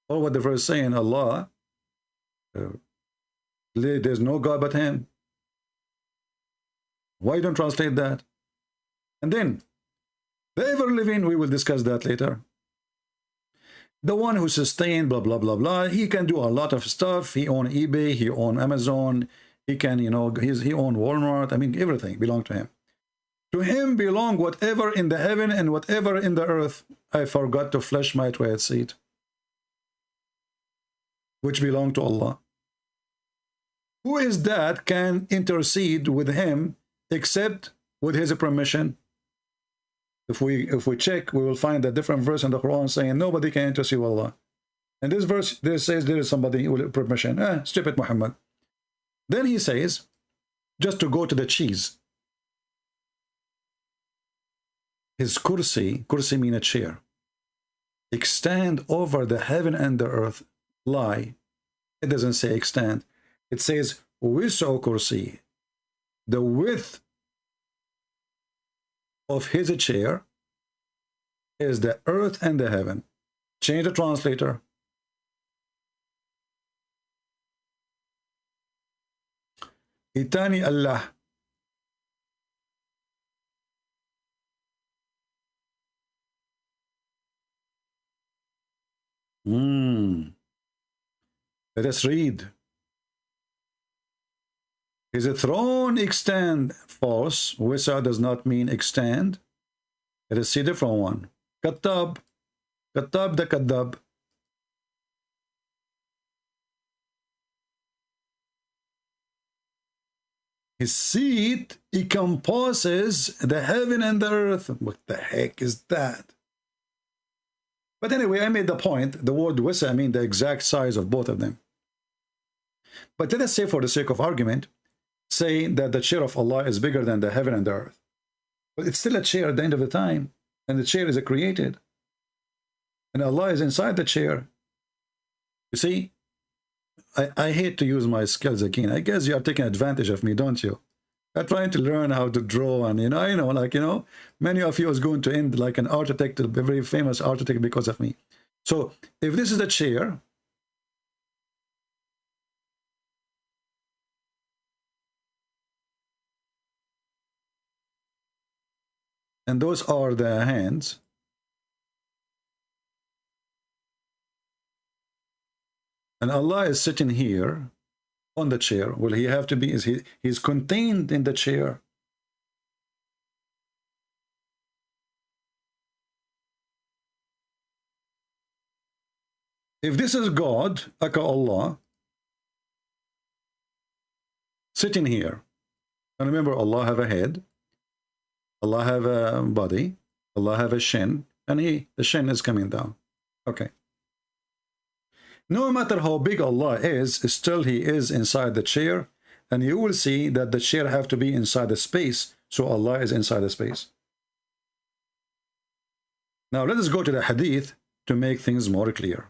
or what the verse saying, Allah, there's no God but him. Why don't translate that? And then the ever living, we will discuss that later. The one who sustained blah blah blah blah, he can do a lot of stuff. He own eBay, he own Amazon, he can, you know, he own Walmart. I mean, everything belong to him. To him belong whatever in the heaven and whatever in the earth. I forgot to flesh my toilet seat, which belong to Allah. Who is that can intercede with him except with his permission? If we check, we will find a different verse in the Quran saying nobody can intercede with Allah. And this verse there says there is somebody with permission. Stupid Muhammad. Then he says, just to go to the cheese, his kursi mean a chair, extend over the heaven and the earth. Lie. It doesn't say extend. It says wisu kursi. The width of his chair is the earth and the heaven. Change the translator. Itani Allah. Let us read. Is a throne extend? False. Wisa does not mean extend. Let us see a different one. Kattab. Kattab the Kaddab. His seat encompasses the heaven and the earth. What the heck is that? But anyway, I made the point. The word wisa, I mean the exact size of both of them. But let us say, for the sake of argument, say that the chair of Allah is bigger than the heaven and the earth. But it's still a chair at the end of the time. And the chair is created. And Allah is inside the chair. You see, I hate to use my skills again. I guess you are taking advantage of me, don't you? You're trying to learn how to draw, and many of you is going to end like an architect, a very famous architect, because of me. So if this is the chair, and those are the hands, and Allah is sitting here on the chair. Will he have to be? He's contained in the chair. If this is God, aka Allah, sitting here, and remember, Allah have a head, Allah have a body, Allah have a shin, and the shin is coming down. Okay. No matter how big Allah is, still he is inside the chair, and you will see that the chair have to be inside the space, so Allah is inside the space. Now let us go to the hadith to make things more clear.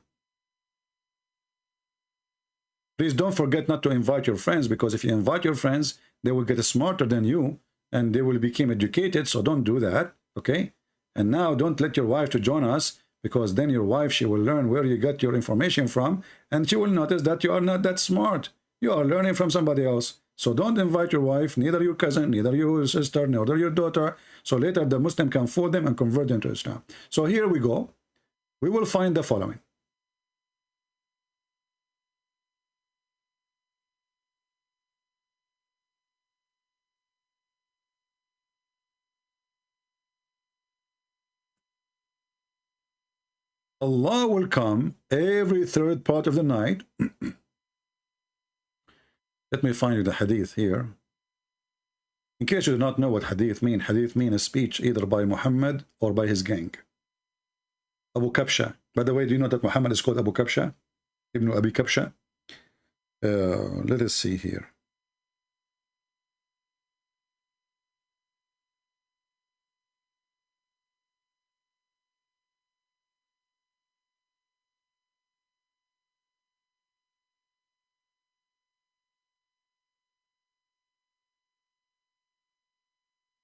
Please don't forget not to invite your friends, because if you invite your friends, they will get smarter than you, and they will become educated, so don't do that, okay? And now don't let your wife to join us, because then your wife, she will learn where you got your information from, and she will notice that you are not that smart. You are learning from somebody else. So don't invite your wife, neither your cousin, neither your sister, neither your daughter. So later the Muslim can fool them and convert them to Islam. So here we go. We will find the following. Allah will come every third part of the night. Let me find you the hadith here. In case you do not know what hadith mean a speech either by Muhammad or by his gang. Abu Kabsha. By the way, do you know that Muhammad is called Abu Kabsha? Ibn Abi Kabsha? Let us see here.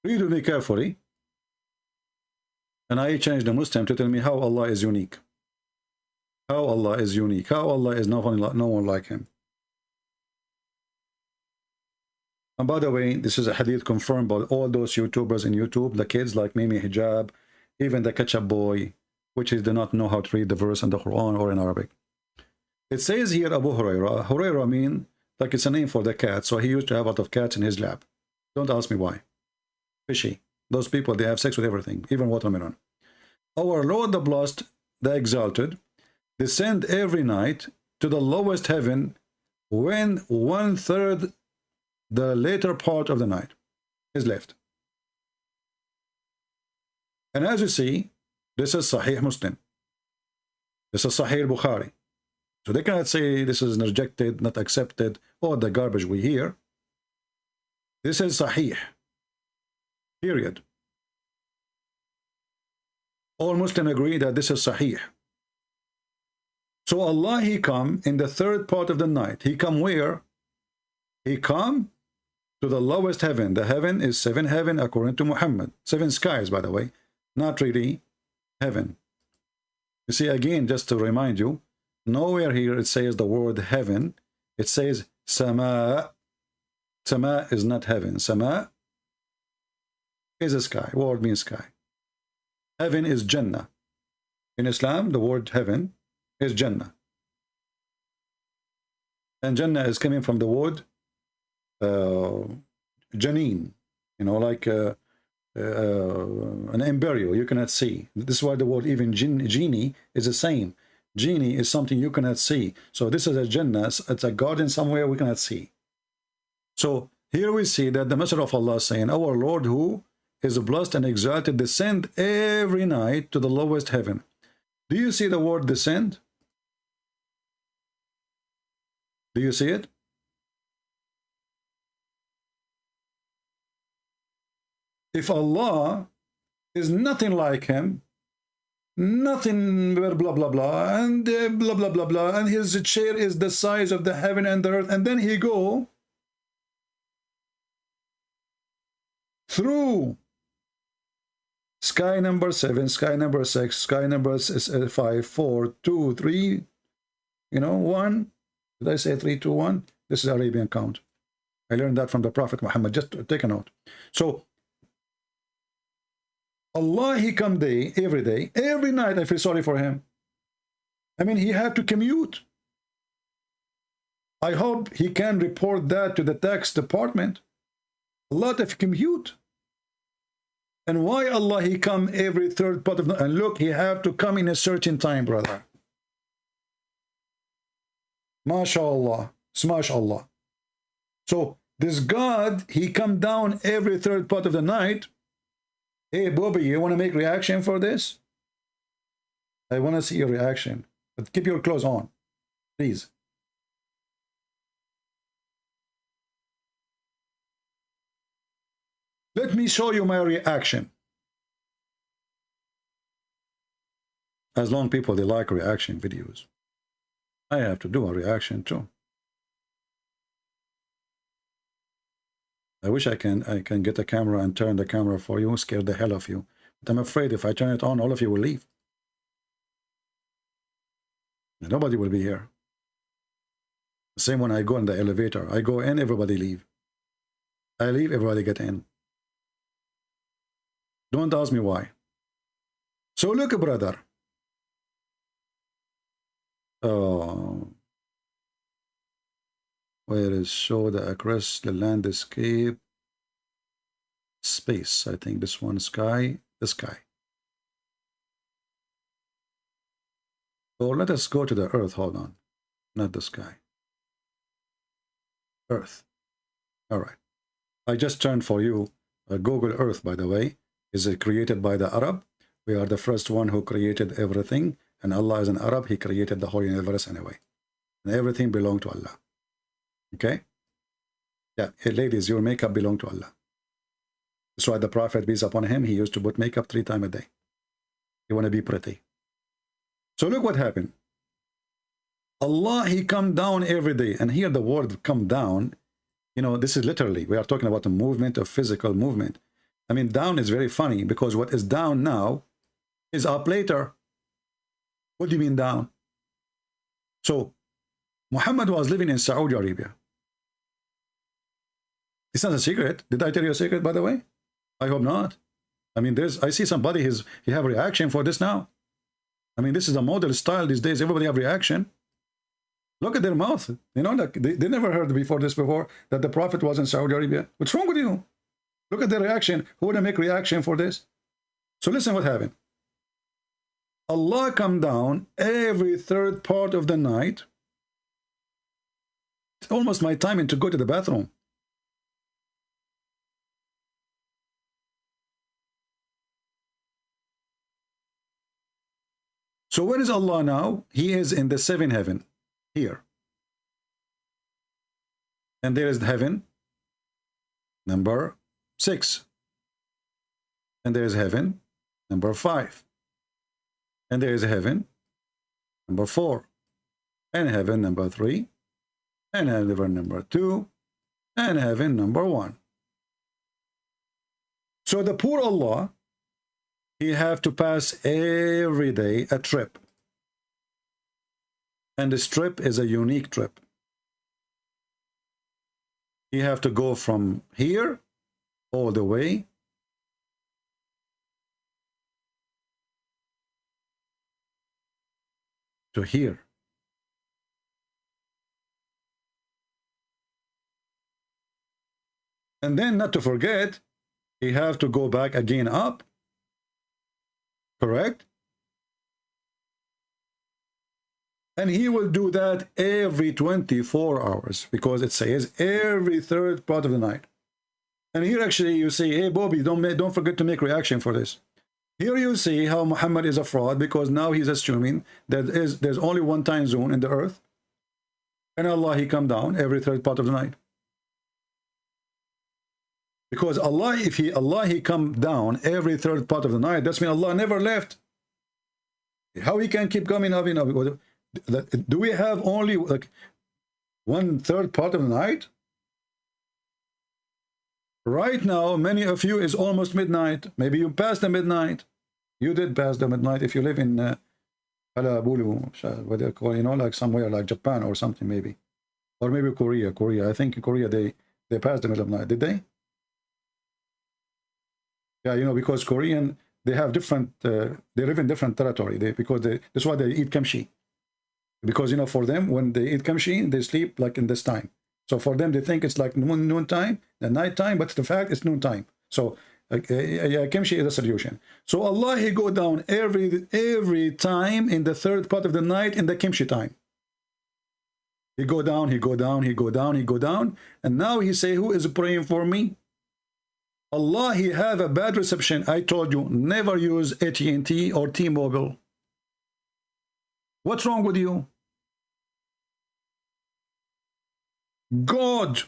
Read with me carefully. And I changed the Muslim to tell me how Allah is unique. How Allah is unique. How Allah is no one like him. And by the way, this is a hadith confirmed by all those YouTubers in YouTube, the kids like Mimi Hijab, even the ketchup boy, which is do not know how to read the verse in the Quran or in Arabic. It says here Abu Huraira. Huraira mean like it's a name for the cat, so he used to have a lot of cats in his lap. Don't ask me why. Fishy. Those people, they have sex with everything, even watermelon. Our Lord the Blessed, the Exalted, descend every night to the lowest heaven when 1/3 the later part of the night is left. And as you see, this is Sahih Muslim. This is Sahih Bukhari. So they cannot say this is rejected, not accepted, or the garbage we hear. This is Sahih. Period. All Muslims agree that this is Sahih. So Allah, he come in the third part of the night. He come where? He come to the lowest heaven. The heaven is 7 heaven according to Muhammad. 7 skies, by the way. Not really heaven. You see, again, just to remind you, nowhere here it says the word heaven. It says Sama. Sama is not heaven. Sama is a sky. Word means sky. Heaven is Jannah. In Islam, the word heaven is Jannah. And Jannah is coming from the word Janeen. You know, like an embryo you cannot see. This is why the word even genie is the same. Genie is something you cannot see. So this is a Jannah. It's a garden somewhere we cannot see. So here we see that the Messenger of Allah is saying, our Lord who is blessed and exalted, descend every night to the lowest heaven. Do you see the word descend? Do you see it? If Allah is nothing like him, nothing blah blah blah and blah blah blah blah, and his chair is the size of the heaven and the earth, and then he go through sky number 7, sky number 6, sky number 5, 4, 2, 3, 1. Did I say 3, 2, 1? This is Arabian count. I learned that from the Prophet Muhammad. Just take a note. So Allah, he come every day, every night. I feel sorry for him. I mean, he had to commute. I hope he can report that to the tax department. A lot of commute. And why Allah, he come every third part of the... And look, he have to come in a certain time, brother. MashaAllah. SmashAllah. So, this God, he come down every third part of the night. Hey, Bobby, you want to make reaction for this? I want to see your reaction. But keep your clothes on, please. Let me show you my reaction. As long people, they like reaction videos. I have to do a reaction too. I wish I can get a camera and turn the camera for you, scare the hell of you. But I'm afraid if I turn it on, all of you will leave. Nobody will be here. Same when I go in the elevator. I go in, everybody leave. I leave, everybody get in. Don't ask me why. So look, brother. Oh, where is show the across the landscape space? I think this one, sky, the sky. So let us go to the earth. Hold on, not the sky. Earth. All right. I just turned for you Google Earth, by the way. Is it created by the Arab? We are the first one who created everything, and Allah is an Arab. He created the whole universe anyway, and everything belongs to Allah. Okay? Yeah, hey, ladies, your makeup belongs to Allah. That's why the Prophet, peace upon him, he used to put makeup 3 times a day. You want to be pretty. So look what happened. Allah, he come down every day, and here the word come down, you know, this is literally, we are talking about a movement, of physical movement. I mean, down is very funny, because what is down now is up later. What do you mean down? So Muhammad was living in Saudi Arabia. It's not a secret. Did I tell you a secret, by the way? I hope not. I mean, I see somebody, he have reaction for this now. I mean, this is a model style these days. Everybody have reaction. Look at their mouth. You know, like they never heard before that the Prophet was in Saudi Arabia. What's wrong with you? Look at their reaction. Who would make reaction for this? So listen what happened. Allah come down every 3rd part of the night. It's almost my timing to go to the bathroom. So where is Allah now? He is in the 7th heaven, here. And there is heaven, number 6. And there is heaven, number 5. And there is heaven, number 4. And heaven, number 3. And heaven, number 2. And heaven, number 1. So the poor Allah, he have to pass every day a trip. And this trip is a unique trip. He have to go from here all the way to here. And then, not to forget, he have to go back again up. Correct? And he will do that every 24 hours, because it says every 3rd part of the night. And here actually you say, hey Bobby, don't forget to make reaction for this. Here you see how Muhammad is a fraud, because now he's assuming that there's only one time zone in the earth, and Allah, he come down every 3rd part of the night. Because Allah, if he come down every 3rd part of the night, that's mean Allah never left. How he can keep coming up? Do we have only like 1/3 part of the night? Right now, many of you is almost midnight. Maybe you passed the midnight. You did pass the midnight if you live in what they call, like somewhere like Japan or something, maybe, or maybe Korea. I think in Korea they passed the middle of the night. Did they? Yeah, because Korean, they have different, they live in different territory. That's why they eat kimchi. Because, for them, when they eat kimchi, they sleep like in this time. So for them, they think it's like noon time, the night time, but the fact it's noon time. So kimchi is a solution. So Allah, he go down every time in the 3rd part of the night in the kimchi time. He go down, he go down, he go down, he go down. And now he say, who is praying for me? Allah, he have a bad reception. I told you, never use AT&T or T-Mobile. What's wrong with you? God.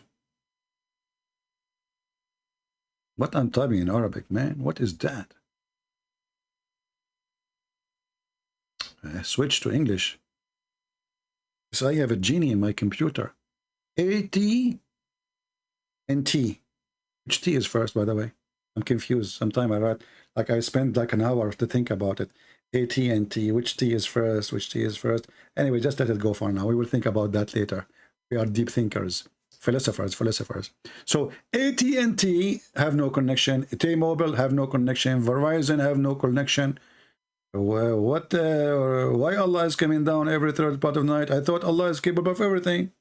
What I'm typing in Arabic, man? What is that? I switch to English. So I have a genie in my computer. AT&T. Which T is first, by the way? I'm confused. Sometimes I write, like I spend like an hour to think about it. AT&T, which T is first? Which T is first? Anyway, just let it go for now. We will think about that later. We are deep thinkers, philosophers. So AT&T have no connection, T-Mobile have no connection, Verizon have no connection. What? Why Allah is coming down every third part of the night? I thought Allah is capable of everything.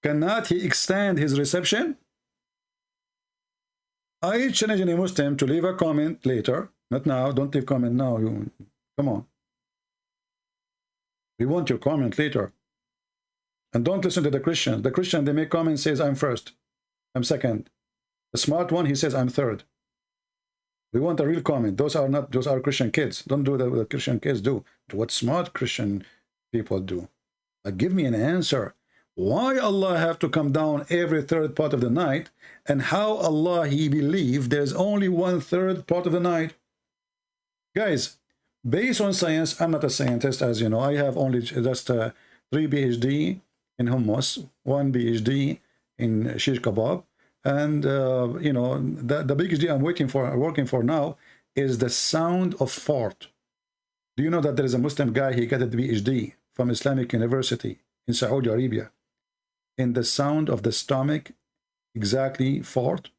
Cannot He extend His reception? I challenge any Muslim to leave a comment later. Not now. Don't leave comment now. Come on. We want your comment later. And don't listen to the Christians. The Christian, they make comments, says, I'm first. I'm second. The smart one, he says, I'm third. We want a real comment. Those are Christian kids. Don't do what the Christian kids do. Do what smart Christian people do. Give me an answer. Why Allah have to come down every third part of the night, and how Allah He believe there's only 1/3 part of the night? Guys, based on science, I'm not a scientist, as you know. I have only just 3 PhD in hummus, 1 PhD in shish kebab, and you know, the PhD I'm working for now is the sound of fart. Do you know that there is a Muslim guy, he got a PhD from Islamic University in Saudi Arabia in the sound of the stomach, exactly fart?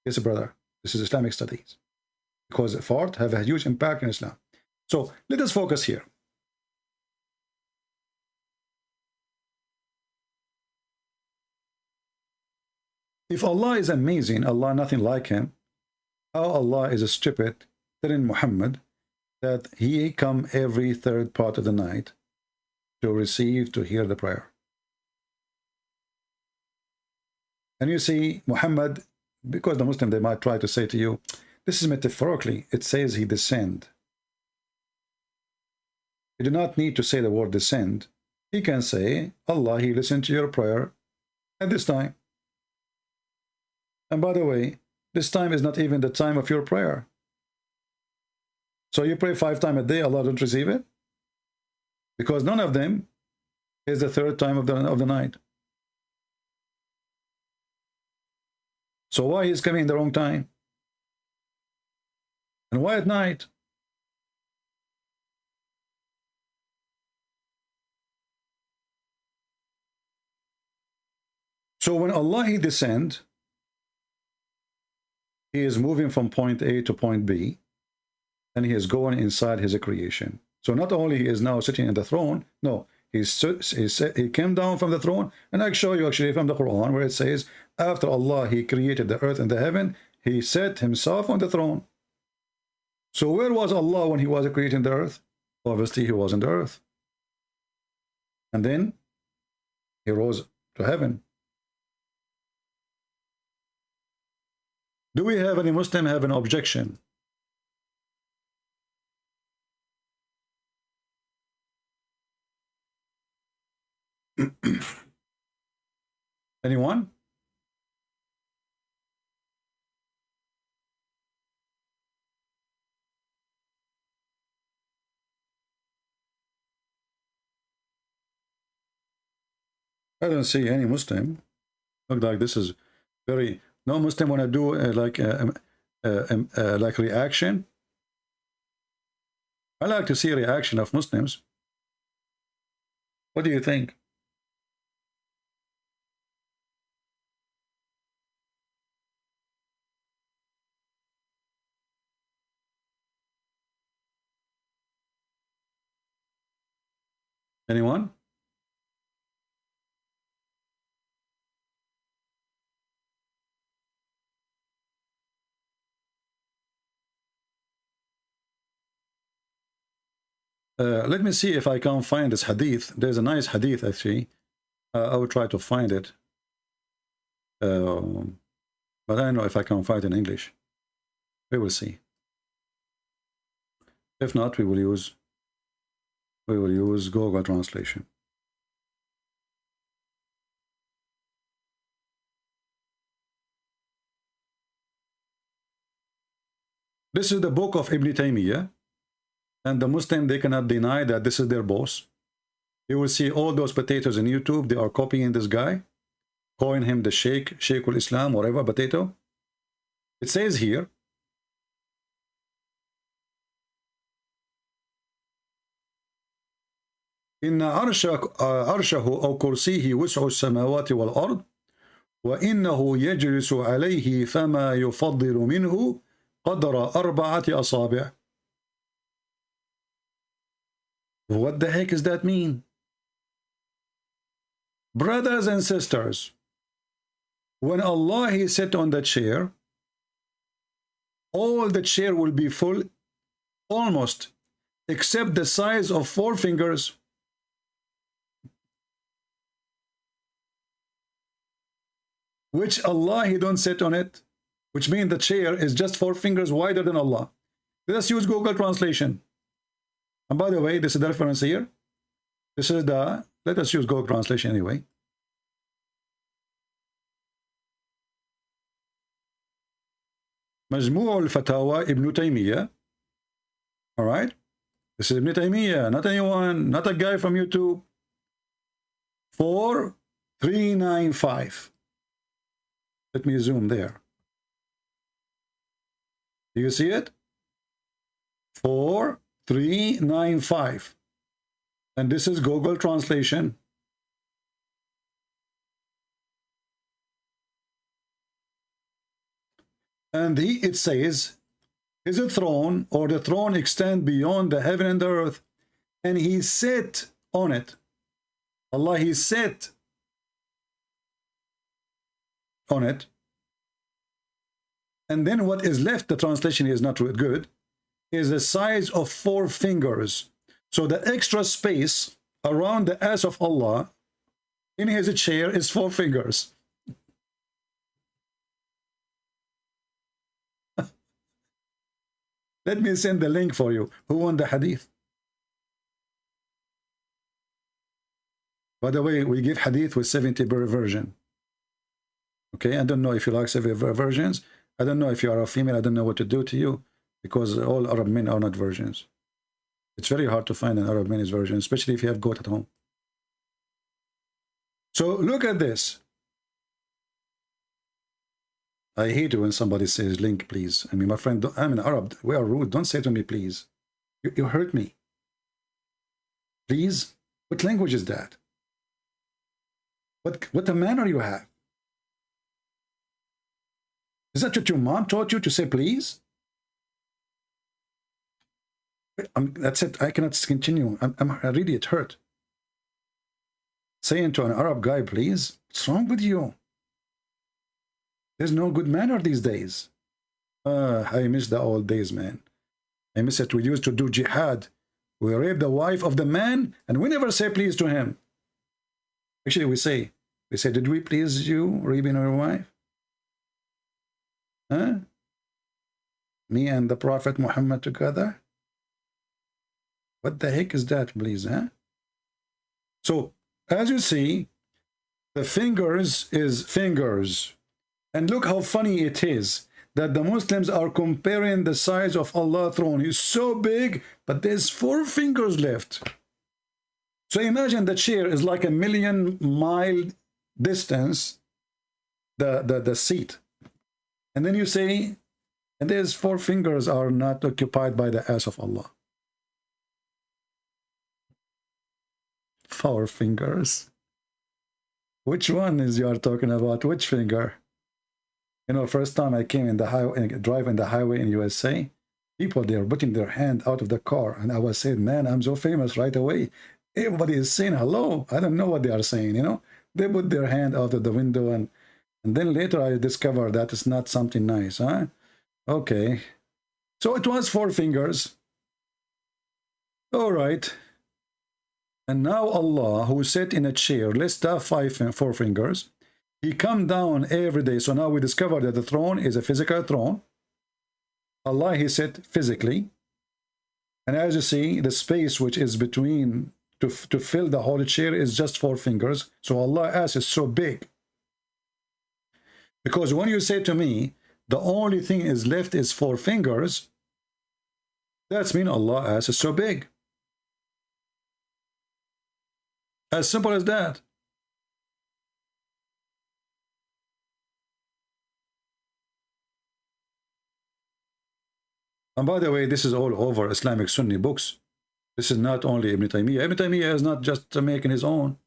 Yes, brother, this is Islamic studies, because fart have a huge impact in Islam. So let us focus here. If Allah is amazing, Allah nothing like Him, how Allah is stupid telling Muhammad that he come every third part of the night to receive, to hear the prayer? And you see, Muhammad, because the Muslim, they might try to say to you, this is metaphorically, it says he descend. You do not need to say the word descend. He can say, Allah, He listened to your prayer at this time. And by the way, this time is not even the time of your prayer. So you pray 5 times a day, Allah don't receive it? Because none of them is the third time of the night. So why He's coming in the wrong time? And why at night? So when Allah He descend, He is moving from point A to point B, and He is going inside His creation. So not only He is now sitting in the throne, no, He came down from the throne, and I show you actually from the Quran where it says, after Allah He created the earth and the heaven, He set Himself on the throne. So where was Allah when He was creating the earth? Obviously He was in the earth. And then He rose to heaven. Do we have any Muslim have an objection? Anyone? I don't see any Muslim. Look like this is very... No Muslim want to do like reaction. I like to see a reaction of Muslims. What do you think? Anyone? Let me see if I can find this hadith. There's a nice hadith actually. I will try to find it. But I don't know if I can find it in English. We will see. If not, we will use Google translation. This is the book of Ibn Taymiyyah. And the Muslim, they cannot deny that this is their boss. You will see all those potatoes in YouTube. They are copying this guy, calling him the Sheikh al-Islam, whatever, potato. It says here, إن عرشه أو كرسيه وسع السماوات والأرض وإنه يجلس عليه فما يفضل منه قدر 4 أصابع. What the heck does that mean? Brothers and sisters, when Allah is set on the chair, all the chair will be full, almost, except the size of 4 fingers. Which Allah, He don't sit on it, which means the chair is just 4 fingers wider than Allah. Let us use Google Translation. And by the way, this is the reference here. This is the, let us use Google Translation anyway. مجموع الفتاوى ابن تيمية. All right. This is Ibn Taymiyyah, not anyone, not a guy from YouTube. 4395. Let me zoom there. Do you see it? 4395. And this is Google Translation. And it says, His throne or the throne extend beyond the heaven and the earth, and He sat on it. Allah, He sat on it. And then what is left, the translation is not really good, is the size of 4 fingers. So the extra space around the ass of Allah in His chair is 4 fingers. Let me send the link for you. Who won the hadith? By the way, we give hadith with 70 version. Okay, I don't know if you like 70 versions. I don't know if you are a female. I don't know what to do to you, because all Arab men are not virgins. It's very hard to find an Arab man's version, especially if you have goat at home. So look at this. I hate it when somebody says link, please. I mean, my friend, I'm an Arab. We are rude. Don't say to me, please. You hurt me. Please? What language is that? What a manner you have. Is that what your mom taught you, to say please? That's it. I cannot continue. I really, it hurt. Saying to an Arab guy, please? What's wrong with you? There's no good manner these days. I miss the old days, man. I miss it. We used to do jihad. We rape the wife of the man, and we never say please to him. Actually, we say, did we please you, raping our wife? Huh? Me and the Prophet Muhammad together? What the heck is that, please, huh? So, as you see, the fingers is fingers. And look how funny it is that the Muslims are comparing the size of Allah's throne. He's so big, but there's 4 fingers left. So imagine the chair is like a 1,000,000-mile distance, the seat. And then you say, and there's 4 fingers are not occupied by the ass of Allah. 4 fingers. Which one is you are talking about? Which finger? You know, first time I came in the highway, driving the highway in USA, people, they are putting their hand out of the car. And I was saying, man, I'm so famous right away. Everybody is saying hello. I don't know what they are saying, you know. They put their hand out of the window, and then later I discovered that it's not something nice, huh? Okay. So it was 4 fingers. All right. And now Allah, who sat in a chair, let's have 4 fingers. He come down every day. So now we discover that the throne is a physical throne. Allah, He sat physically. And as you see, the space which is between to fill the whole chair is just 4 fingers. So Allah's ass is so big. Because when you say to me, the only thing is left is 4 fingers, that's mean Allah's ass is so big. As simple as that. And by the way, this is all over Islamic Sunni books. This is not only Ibn Taymiyyah. Ibn Taymiyyah is not just making his own.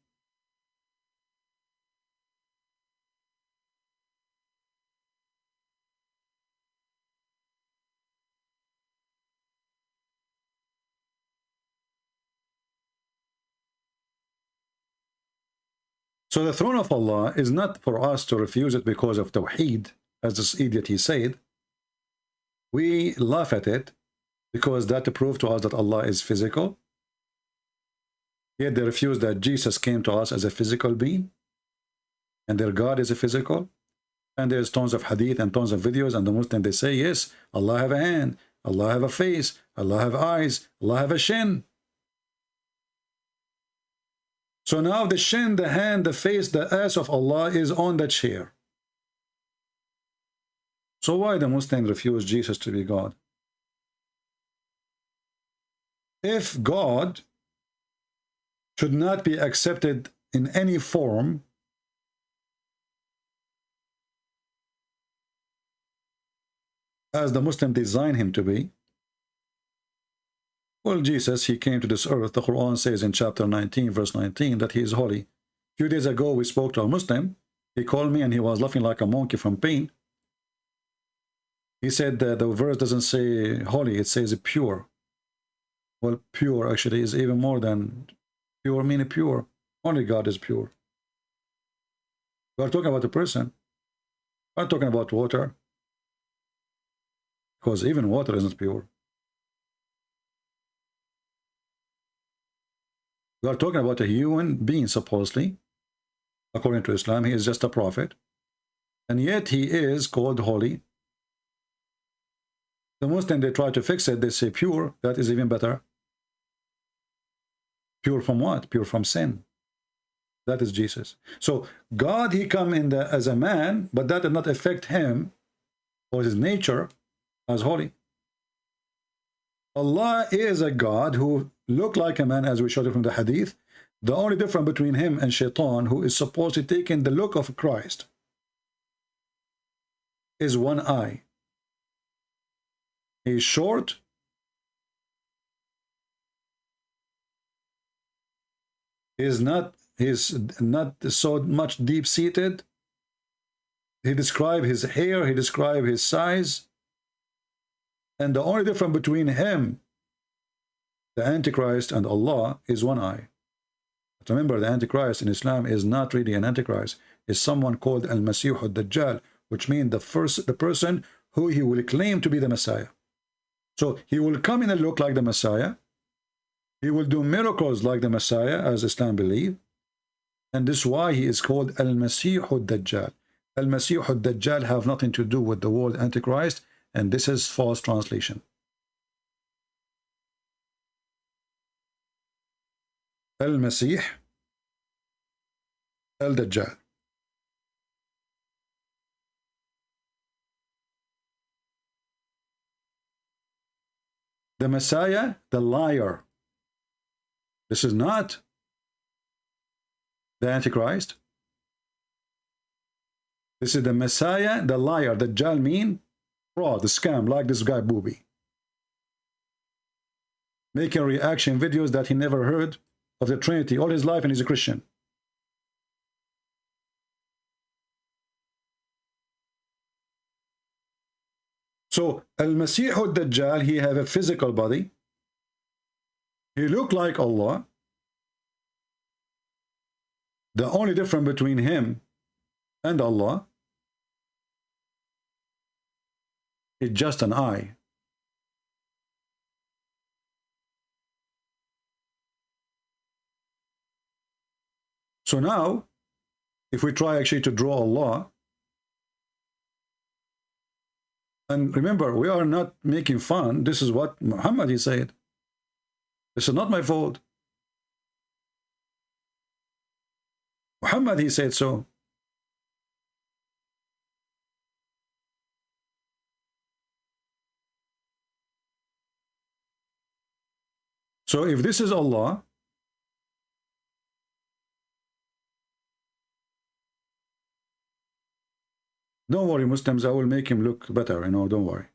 So the throne of Allah is not for us to refuse it because of Tawheed, as this idiot he said. We laugh at it because that proved to us that Allah is physical. Yet they refuse that Jesus came to us as a physical being, and their God is a physical. And there's tons of hadith and tons of videos, and the Muslim, they say, yes, Allah have a hand, Allah have a face, Allah have eyes, Allah have a shin. So now the shin, the hand, the face, the ass of Allah is on the chair. So why the Muslims refuse Jesus to be God? If God should not be accepted in any form, as the Muslim designed him to be, well, Jesus, he came to this earth. The Quran says in chapter 19, verse 19, that he is holy. A few days ago, we spoke to a Muslim. He called me and he was laughing like a monkey from pain. He said that the verse doesn't say holy, it says pure. Well, pure actually is even more than pure, meaning pure. Only God is pure. We are talking about a person. We are talking about water. Because even water isn't pure. We are talking about a human being, supposedly. According to Islam, he is just a prophet. And yet he is called holy. The Muslim, they try to fix it. They say pure. That is even better. Pure from what? Pure from sin. That is Jesus. So God, he come in as a man, but that did not affect him or his nature as holy. Allah is a God who looked like a man, as we showed it from the hadith. The only difference between him and Shaitan, who is supposed to take in the look of Christ, is one eye. He is short. He is not so much deep-seated. He described his hair, he described his size. And the only difference between him, the Antichrist, and Allah is one eye. But remember, the Antichrist in Islam is not really an Antichrist. It's someone called Al-Masih al-Dajjal, which means the person who he will claim to be the Messiah. So he will come in and look like the Messiah. He will do miracles like the Messiah, as Islam believes. And this is why he is called Al-Masih al-Dajjal. Al-Masih al-Dajjal have nothing to do with the word Antichrist. And this is false translation. Al-Masih al-Dajjal. The Messiah, the liar. This is not the Antichrist. This is the Messiah, the liar. Dajjal mean fraud, the scam, like this guy Booby, making reaction videos that he never heard of the Trinity all his life, and he's a Christian. So Al-Masih al-Dajjal, he have a physical body. He look like Allah. The only difference between him and Allah is just an eye. So now, if we try actually to draw Allah, and remember, we are not making fun. This is what Muhammad, he said. This is not my fault. Muhammad, he said so. So if this is Allah, don't worry, Muslims, I will make him look better, don't worry.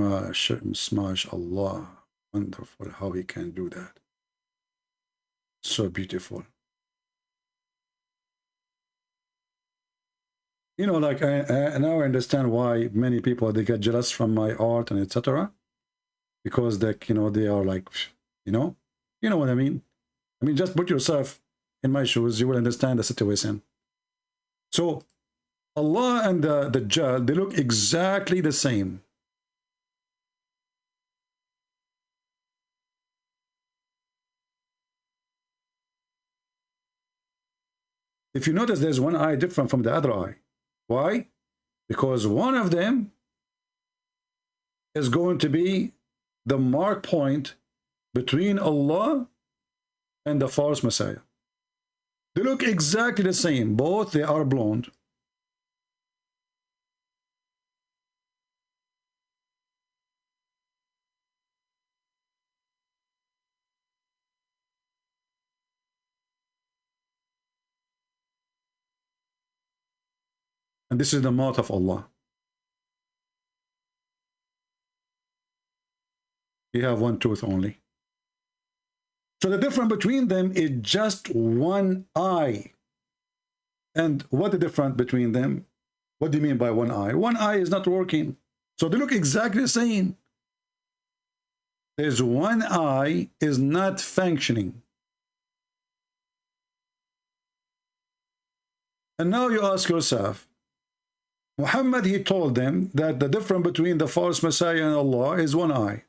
MashaAllah. Wonderful how he can do that. So beautiful. You know, like now I understand why many people, they get jealous from my art and etc. Because they, you know, they are like, you know what I mean? I mean, just put yourself in my shoes, you will understand the situation. So Allah and the Dajjal, they look exactly the same. If you notice, there's one eye different from the other eye. Why? Because one of them is going to be the mark point between Allah and the false Messiah. They look exactly the same. Both, they are blonde. And this is the mouth of Allah. You have one tooth only. So the difference between them is just one eye. And what the difference between them? What do you mean by one eye? One eye is not working. So they look exactly the same. There's one eye is not functioning. And now you ask yourself, Muhammad, he told them that the difference between the false Messiah and Allah is one eye.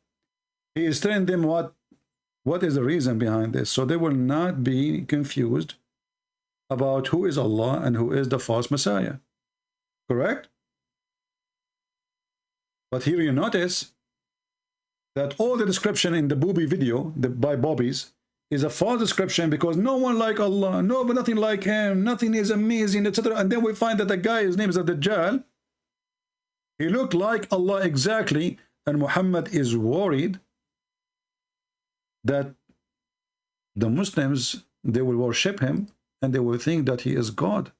He is telling them what is the reason behind this, so they will not be confused about who is Allah and who is the false Messiah. Correct? But here you notice that all the description in the booby video by Bobbies is a false description, because no one like Allah, no, but nothing like him, nothing is amazing, etc. And then we find that the guy, his name is Dajjal, he looked like Allah exactly, and Muhammad is worried that the Muslims, they will worship him and they will think that he is God.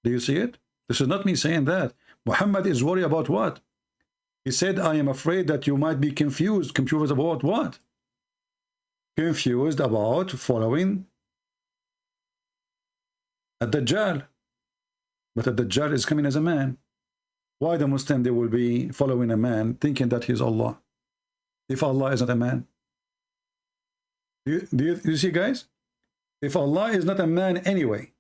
Do you see it? This is not me saying that. Muhammad is worried about what? He said, I am afraid that you might be confused. Confused about what? Confused about following a Dajjal. But a Dajjal is coming as a man. Why the Muslim, they will be following a man thinking that he is Allah, if Allah is not a man? Do you see, guys? If Allah is not a man anyway,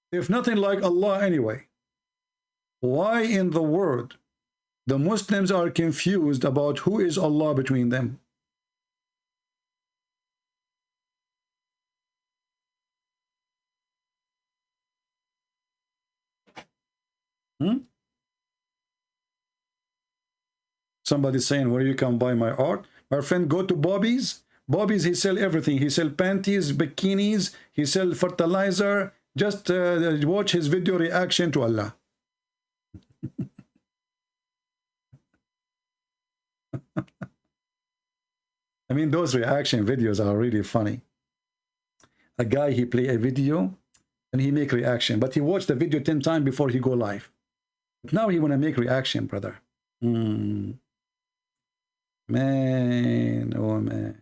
if nothing like Allah anyway, why in the world the Muslims are confused about who is Allah between them? Somebody saying, where you can buy my art? My friend, go to Bobby's. Bobby's, he sell everything. He sell panties, bikinis, he sell fertilizer. Just watch his video reaction to Allah. I mean, those reaction videos are really funny. A guy, he play a video and he make reaction, but he watched the video 10 times before he go live. But now he want to make reaction, brother. Man, oh man.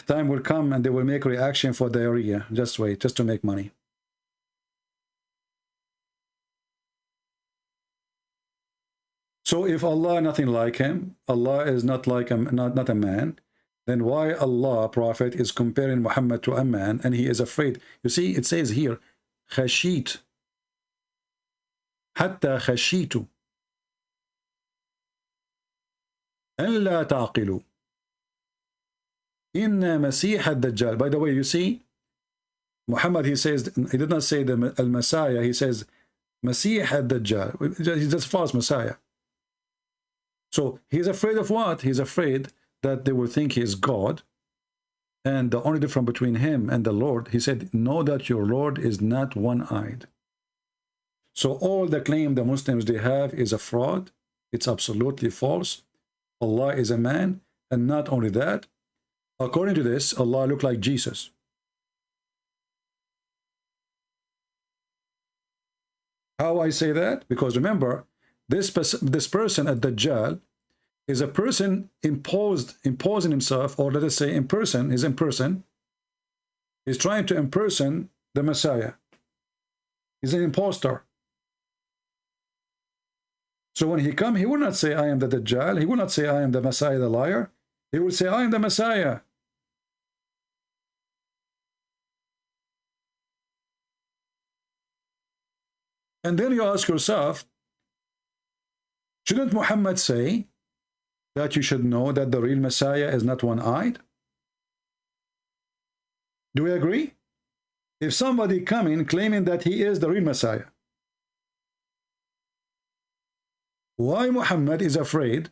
Time will come and they will make reaction for diarrhea. Just wait, just to make money. So if Allah nothing like him, Allah is not like a, not a man, then why Allah, Prophet, is comparing Muhammad to a man and he is afraid? You see, it says here, khashit. Hatta khashitu. أن لا تعقلوا إن مسيح الدجال. By the way, you see, Muhammad, he says, he did not say the Al-Messiah, he says Masih al-Dajjal. He's just false Messiah. So he's afraid of what? He's afraid that they will think he is God. And the only difference between him and the Lord, he said, know that your Lord is not one-eyed. So all the claim the Muslims they have is a fraud. It's absolutely false. Allah is a man, And not only that, according to this, Allah looked like Jesus. How I say that? Because remember, this person at Dajjal is a person imposing himself, or let us say in person, he's trying to impersonate the Messiah. He's an imposter. So when he come, he will not say, I am the Dajjal. He will not say, I am the Messiah, the liar. He will say, I am the Messiah. And then you ask yourself, shouldn't Muhammad say that you should know that the real Messiah is not one-eyed? Do we agree? If somebody coming claiming that he is the real Messiah, why Muhammad is afraid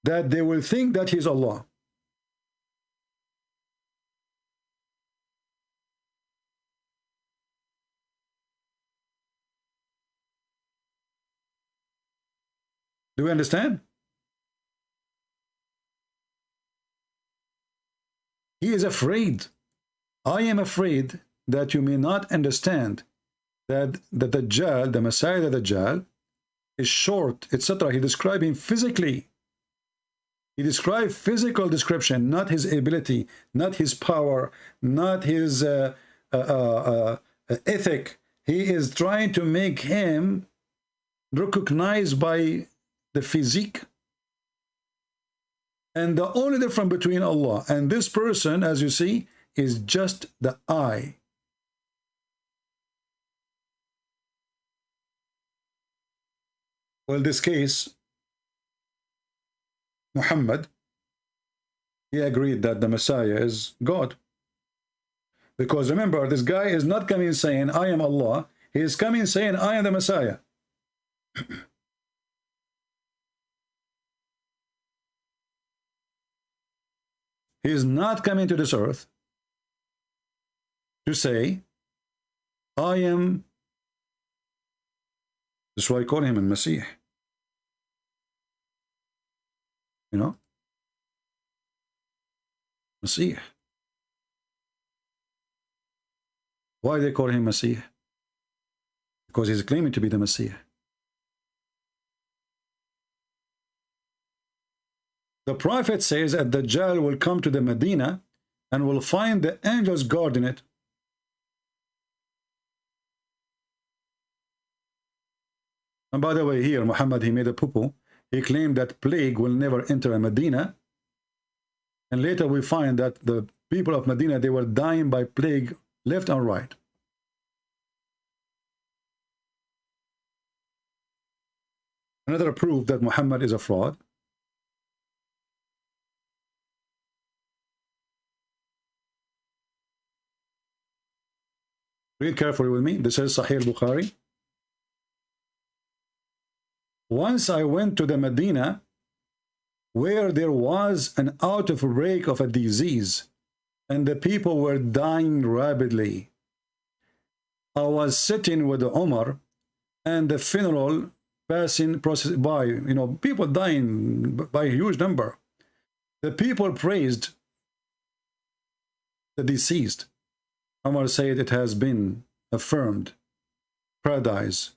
that they will think that he's Allah? Do we understand? He is afraid. I am afraid that you may not understand that the Dajjal, the Messiah, the Dajjal, is short, etc. He described him physically. He described physical description, not his ability, not his power, not his ethic. He is trying to make him recognized by the physique. And the only difference between Allah and this person, as you see, is just the eye. Well, in this case, Muhammad, he agreed that the Messiah is God. Because remember, this guy is not coming saying, I am Allah. He is coming saying, I am the Messiah. He is not coming to this earth to say, I am. That's why I call him a Messiah. You know? Messiah. Why they call him Messiah? Because he's claiming to be the Messiah. The Prophet says that Dajjal will come to the Medina and will find the angels guarding it. And by the way, here, Muhammad, he made a poo-poo. He claimed that plague will never enter Medina. And later we find that the people of Medina, they were dying by plague left and right. Another proof that Muhammad is a fraud. Read carefully with me. This is Sahih Bukhari. Once I went to the Medina, where there was an outbreak of a disease, and the people were dying rapidly. I was sitting with Umar, and the funeral passing process by, you know, people dying by a huge number. The people praised the deceased. Umar said it has been affirmed. Paradise.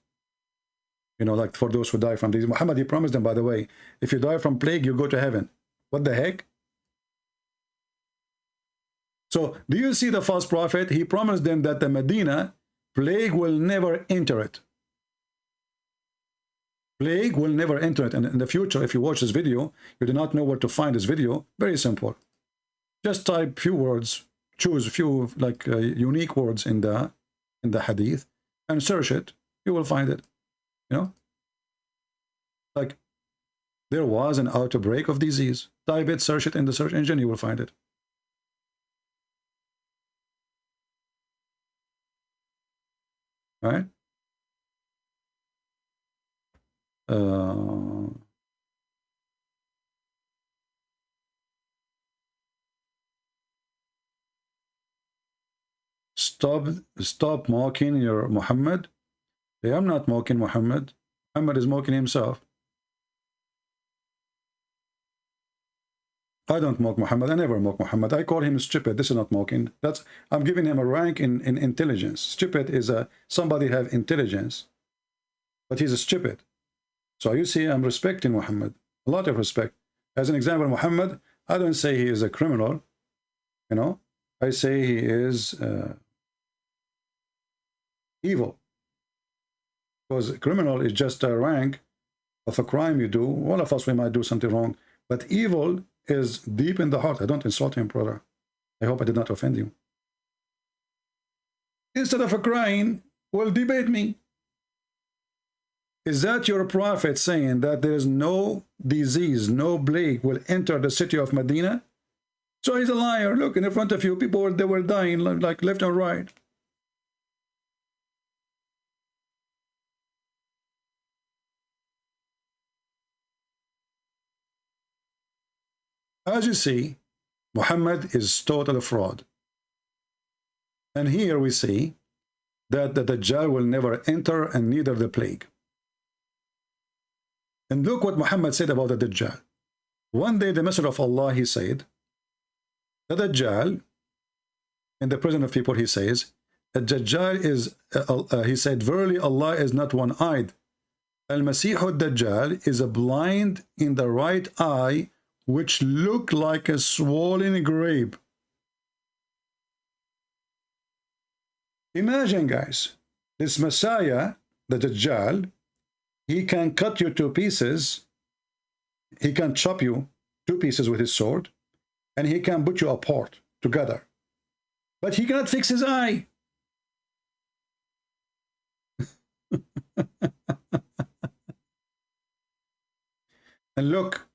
You know, like for those who die from disease. Muhammad, he promised them, by the way, if you die from plague, you go to heaven. What the heck? So, do you see the false prophet? He promised them that the Medina, plague will never enter it. Plague will never enter it. And in the future, if you watch this video, you do not know where to find this video. Very simple. Just type few words. Choose a few like unique words in the hadith and search it. You will find it. You know, like there was an outbreak of disease. Type it, search it in the search engine. You will find it. All right. Stop mocking your Muhammad. Hey, I'm not mocking Muhammad. Muhammad is mocking himself. I don't mock Muhammad. I never mock Muhammad. I call him stupid. This is not mocking. I'm giving him a rank in intelligence. Stupid is somebody have intelligence, but he's a stupid. So you see, I'm respecting Muhammad. A lot of respect. As an example, Muhammad, I don't say he is a criminal. You know, I say he is evil. Because criminal is just a rank of a crime you do. All of us, we might do something wrong. But evil is deep in the heart. I don't insult him, brother. I hope I did not offend you. Instead of crying, well, debate me. Is that your prophet saying that there is no disease, no plague will enter the city of Medina? So he's a liar. Look, in front of you, people, they were dying like left and right. As you see, Muhammad is total fraud. And here we see that the Dajjal will never enter, and neither the plague. And look what Muhammad said about the Dajjal. One day the Messenger of Allah, he said, the Dajjal, in the presence of people, he says, the Dajjal is, he said, verily Allah is not one-eyed. Al-Masih al-Dajjal is a blind in the right eye, which look like a swollen grape. Imagine, guys, this Messiah, the Dajjal, he can cut you to pieces, he can chop you to pieces with his sword, and he can put you apart together. But he cannot fix his eye. And look,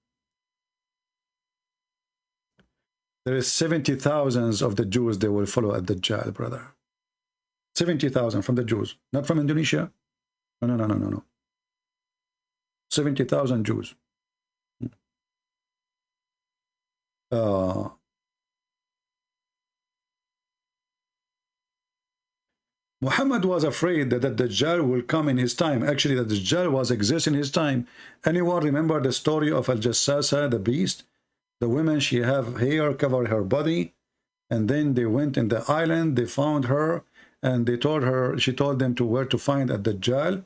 there is 70,000 of the Jews they will follow at Dajjal, brother. 70,000 from the Jews, not from Indonesia. No. 70,000 Jews. Muhammad was afraid that the Dajjal will come in his time. Actually, the Dajjal was exist in his time. Anyone remember the story of Al-Jassasa, the beast? The woman, she have hair cover her body, and then they went in the island, they found her, and they told her, she told them to where to find a Dajjal,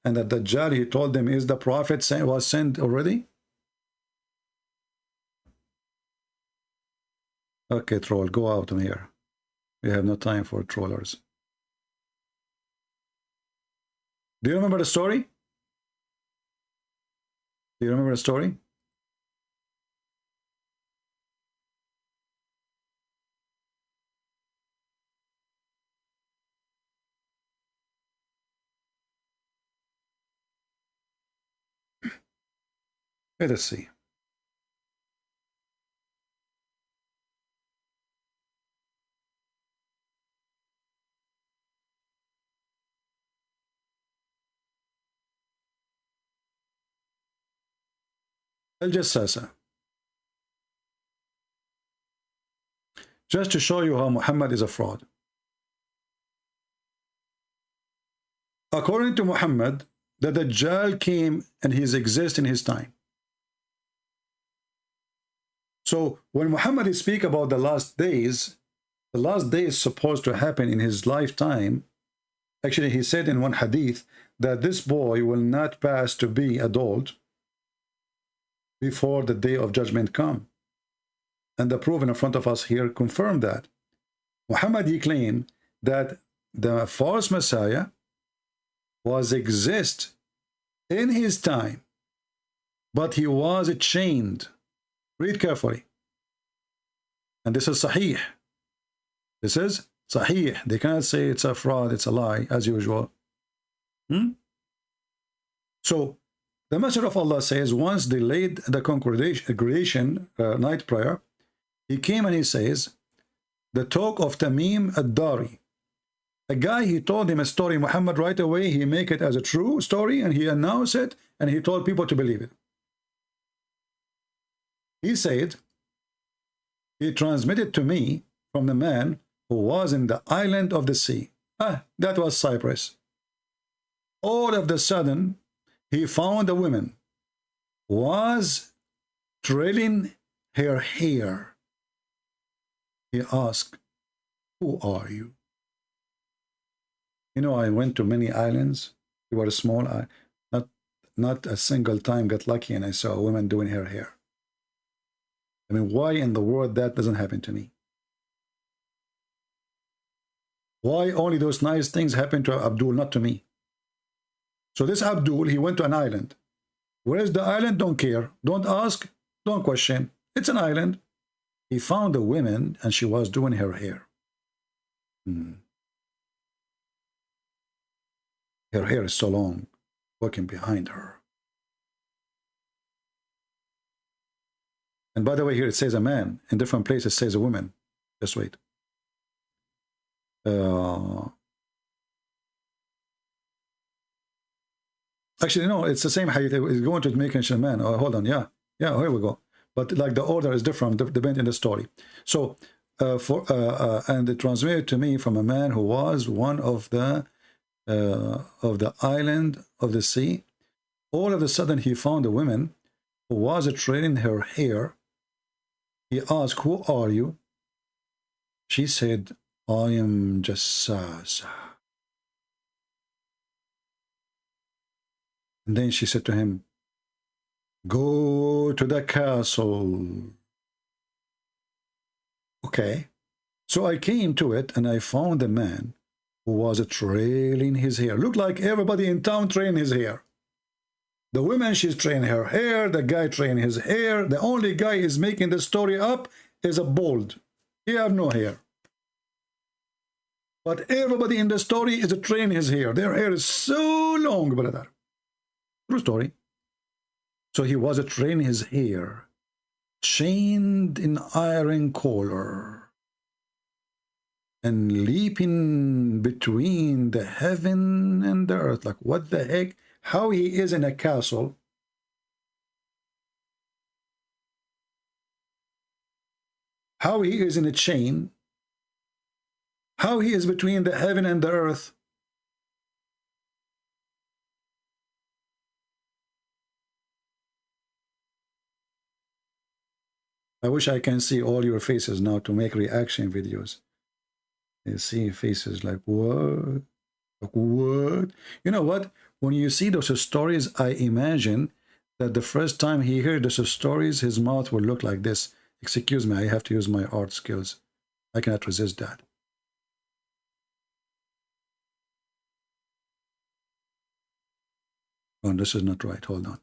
and the Dajjal, he told them, is the prophet was sent already? Okay, troll, go out from here. We have no time for trollers. Do you remember the story? Do you remember the story? Let us see. Al-Jassasa. Just to show you how Muhammad is a fraud. According to Muhammad, the Dajjal came and he exists in his time. So when Muhammad speaks about the last days is supposed to happen in his lifetime. Actually, he said in one hadith that this boy will not pass to be adult before the day of judgment come. And the proof in front of us here confirmed that. Muhammad, he claimed that the false Messiah was exist in his time, but he was chained. Read carefully. And this is Sahih. This is Sahih. They cannot say it's a fraud, it's a lie, as usual. So, the Messenger of Allah says, once they laid the congregation night prayer, he came and he says, the talk of Tamim ad-Dari. A guy, he told him a story, Muhammad right away, he make it as a true story, and he announced it, and he told people to believe it. He said, he transmitted to me from the man who was in the island of the sea. That was Cyprus. All of a sudden, he found a woman was trailing her hair, he asked, who are you? You know, I went to many islands. They were small. Not a single time got lucky and I saw a woman doing her hair. I mean, why in the world that doesn't happen to me? Why only those nice things happen to Abdul, not to me? So this Abdul, he went to an island. Where is the island? Don't care. Don't ask. Don't question. It's an island. He found a woman and she was doing her hair. Her hair is so long, working behind her. And by the way, here it says a man. In different places it says a woman. Just wait. Actually, no, it's the same hadith. It's going to make mention man. Oh, hold on. Yeah, here we go. But like the order is different, depending on the story. So, and it transmitted to me from a man who was one of the island of the sea. All of a sudden, he found a woman who was trailing her hair. He asked, who are you? She said, I am Jassasa. And then she said to him, go to the castle. Okay. So I came to it and I found a man who was trailing his hair. Looked like everybody in town trailing his hair. The woman, she's trailing her hair. The guy trailing his hair. The only guy is making the story up is a bald. He have no hair. But everybody in the story is trailing his hair. Their hair is so long, brother. True story. So he was trailing his hair, chained in iron collar, and leaping between the heaven and the earth. Like, what the heck? How he is in a castle, how he is in a chain, how he is between the heaven and the earth. I wish I can see all your faces now to make reaction videos. You see faces like, what? Like, what? You know what? When you see those stories, I imagine that the first time he heard those stories, his mouth will look like this. Excuse me, I have to use my art skills. I cannot resist that. Oh, this is not right. Hold on.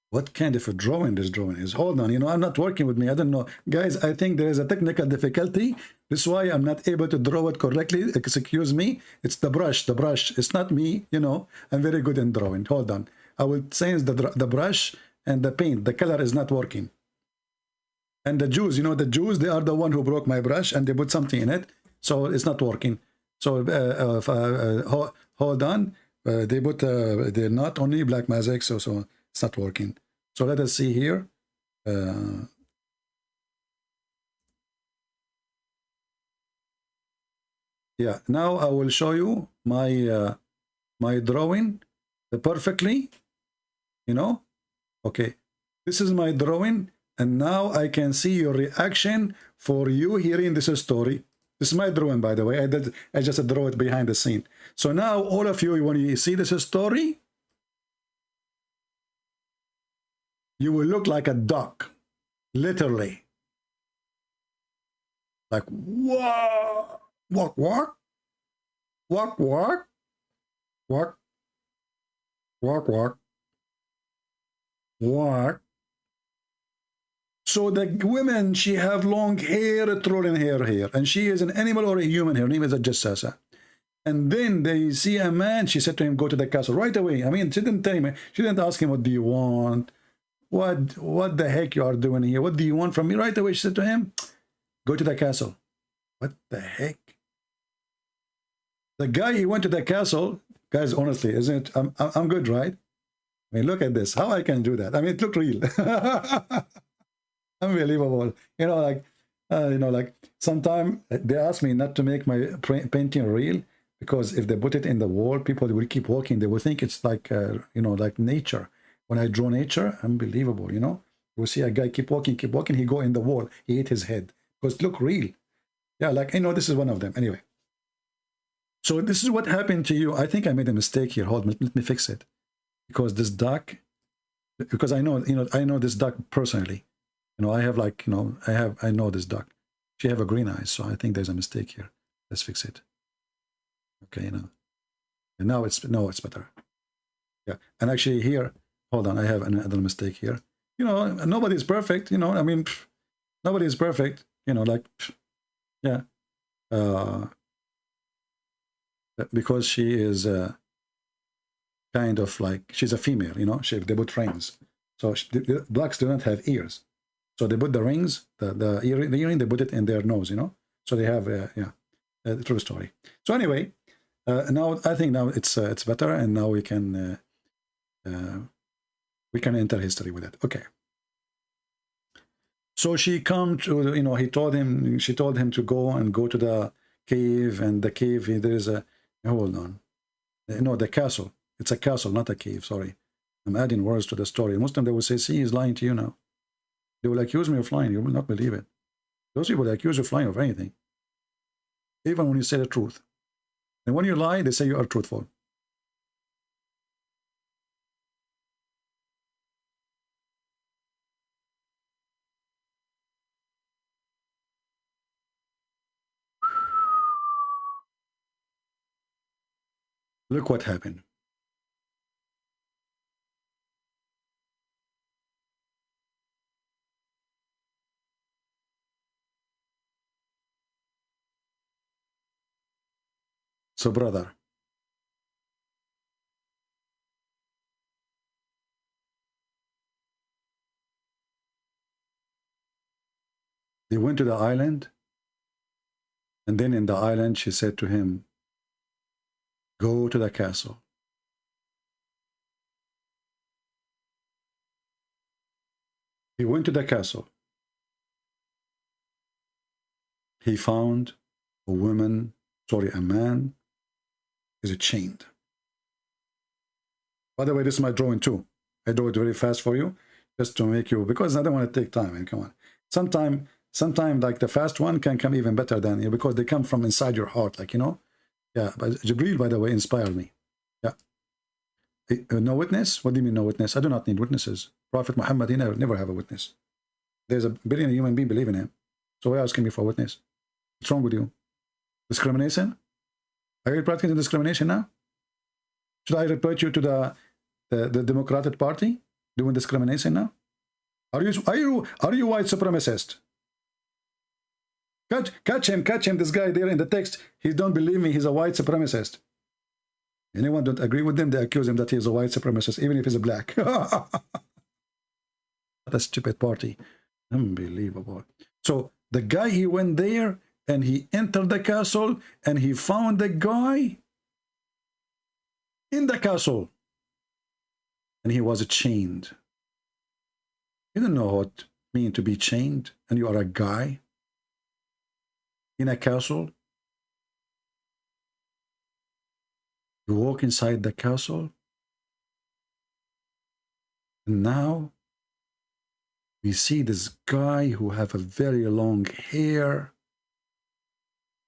What kind of a drawing this drawing is? Hold on, you know, I'm not working with me. I don't know. Guys, I think there is a technical difficulty. This is why I'm not able to draw it correctly. Excuse me. It's the brush, the brush. It's not me, you know. I'm very good in drawing. Hold on. I will change the brush and the paint. The color is not working. And the Jews, you know, the Jews, they are the one who broke my brush and they put something in it. So it's not working. So hold on. They put, they're not only black magic, so it's not working. So let us see here. Yeah, now I will show you my my drawing perfectly, you know. Okay, this is my drawing, and now I can see your reaction for you hearing this story. This is my drawing, by the way. I just draw it behind the scene. So now all of you, when you see this story, you will look like a duck, literally. Like, whoa, walk, walk, walk, walk, walk, walk, walk, walk. So the women, she have long hair, trolling hair here, and she is an animal or a human. Her name is a Jassasa. And then they see a man. She said to him, go to the castle right away. I mean, she didn't tell him. She didn't ask him, what do you want? What the heck you are doing here? What do you want from me? Right away, she said to him, go to the castle. What the heck? The guy, he went to the castle. Guys, honestly, isn't it? I'm good, right? I mean, look at this. How I can do that? I mean, it looked real. Unbelievable. You know, like, You know, like sometimes they ask me not to make my painting real, because if they put it in the wall, people will keep walking. They will think it's like, you know, like nature. When I draw nature, unbelievable, you know. You will see a guy keep walking, he go in the wall, he hit his head. Because look real. Yeah, like, you know, this is one of them. Anyway. So this is what happened to you. I think I made a mistake here. Hold on, let me fix it. Because this duck, because I know, you know, I know this duck personally. You know, I have like, you know, I know this duck. She have a green eye, so I think there's a mistake here. Let's fix it. Okay, you know. And now it's better. Yeah, and actually here, hold on, I have another mistake here. You know, nobody's perfect, you know, I mean, nobody is perfect, you know, like, yeah. Because she is kind of like, she's a female, you know, they put rings. So the blacks do not have ears. So they put the rings, the earring, they put it in their nose, you know. So they have, yeah, true story. So anyway, now I think now it's better, and now we can enter history with it. Okay. So she come to, you know, she told him to go to the cave, and the cave, there is a, hold on. No, the castle. It's a castle, not a cave, sorry. I'm adding words to the story. Muslim, they will say, see, he's lying to you now. They will accuse me of lying. You will not believe it. Those people, they accuse you of lying of anything. Even when you say the truth. And when you lie, they say you are truthful. Look what happened. So, brother, they went to the island, and then in the island, she said to him, go to the castle. He went to the castle. He found a man is chained. By the way, this is my drawing too. I draw it very fast for you, just to make you, because I don't want to take time. And come on, sometime like the fast one can come even better than you, because they come from inside your heart, like, you know. Yeah, but Jibreel, by the way, inspired me. Yeah. No witness? What do you mean no witness? I do not need witnesses. Prophet Muhammad, he never have a witness. There's a billion human beings believe in him. So why asking me for a witness? What's wrong with you? Discrimination? Are you practicing discrimination now? Should I report you to the Democratic Party doing discrimination now? Are you white supremacist? Catch him, this guy there in the text. He don't believe me, he's a white supremacist. Anyone don't agree with him, they accuse him that he is a white supremacist, even if he's a black. What a stupid party. Unbelievable. So the guy, he went there, and he entered the castle, and he found the guy in the castle, and he was chained. You don't know what it means to be chained, and you are a guy in a castle. You walk inside the castle, and now we see this guy who have a very long hair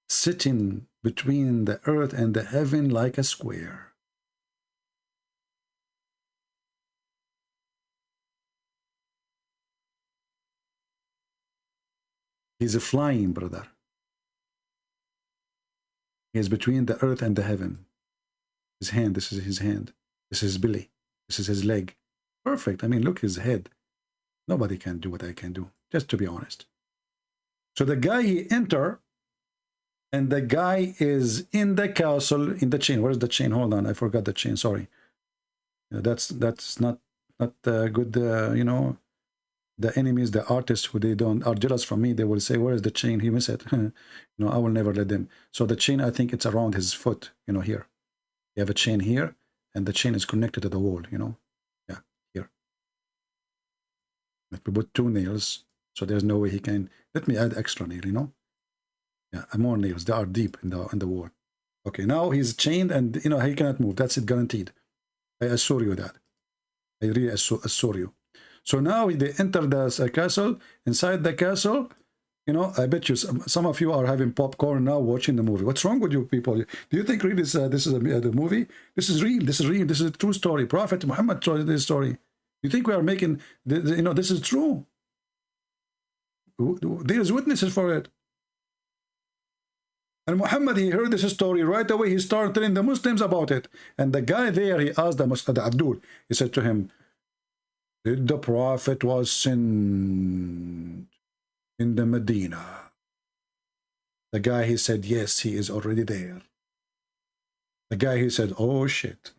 sitting between the earth and the heaven like a square. He's flying, brother. He is between the earth and the heaven. His hand, this is his hand. This is his belly. This is his leg. Perfect. I mean, look, his head. Nobody can do what I can do, just to be honest. So the guy, he enter, and the guy is in the castle, in the chain. Where's the chain? Hold on, I forgot the chain, sorry. That's not good, you know. The enemies, the artists who are jealous from me, they will say, where is the chain? He missed it. No, I will never let them. So the chain, I think it's around his foot, you know, here. You have a chain here, and the chain is connected to the wall, you know. Yeah, here. If we put 2 nails So there's no way he can. Let me add extra nail, you know. Yeah, more nails. They are deep in the wall. Okay, now he's chained and, you know, he cannot move. That's it, guaranteed. I assure you that. I really assure you. So now they enter the castle. Inside the castle, you know, I bet you some of you are having popcorn now watching the movie. What's wrong with you people? Do you think really this is the movie? This is real. This is real. This is a true story. Prophet Muhammad told this story. You think we are making, you know, this is true. There is witnesses for it. And Muhammad, he heard this story right away. He started telling the Muslims about it. And the guy there, he asked the Abdul, he said to him, did the Prophet was sent in the Medina? The guy, he said, yes, he is already there. The guy, he said, oh shit.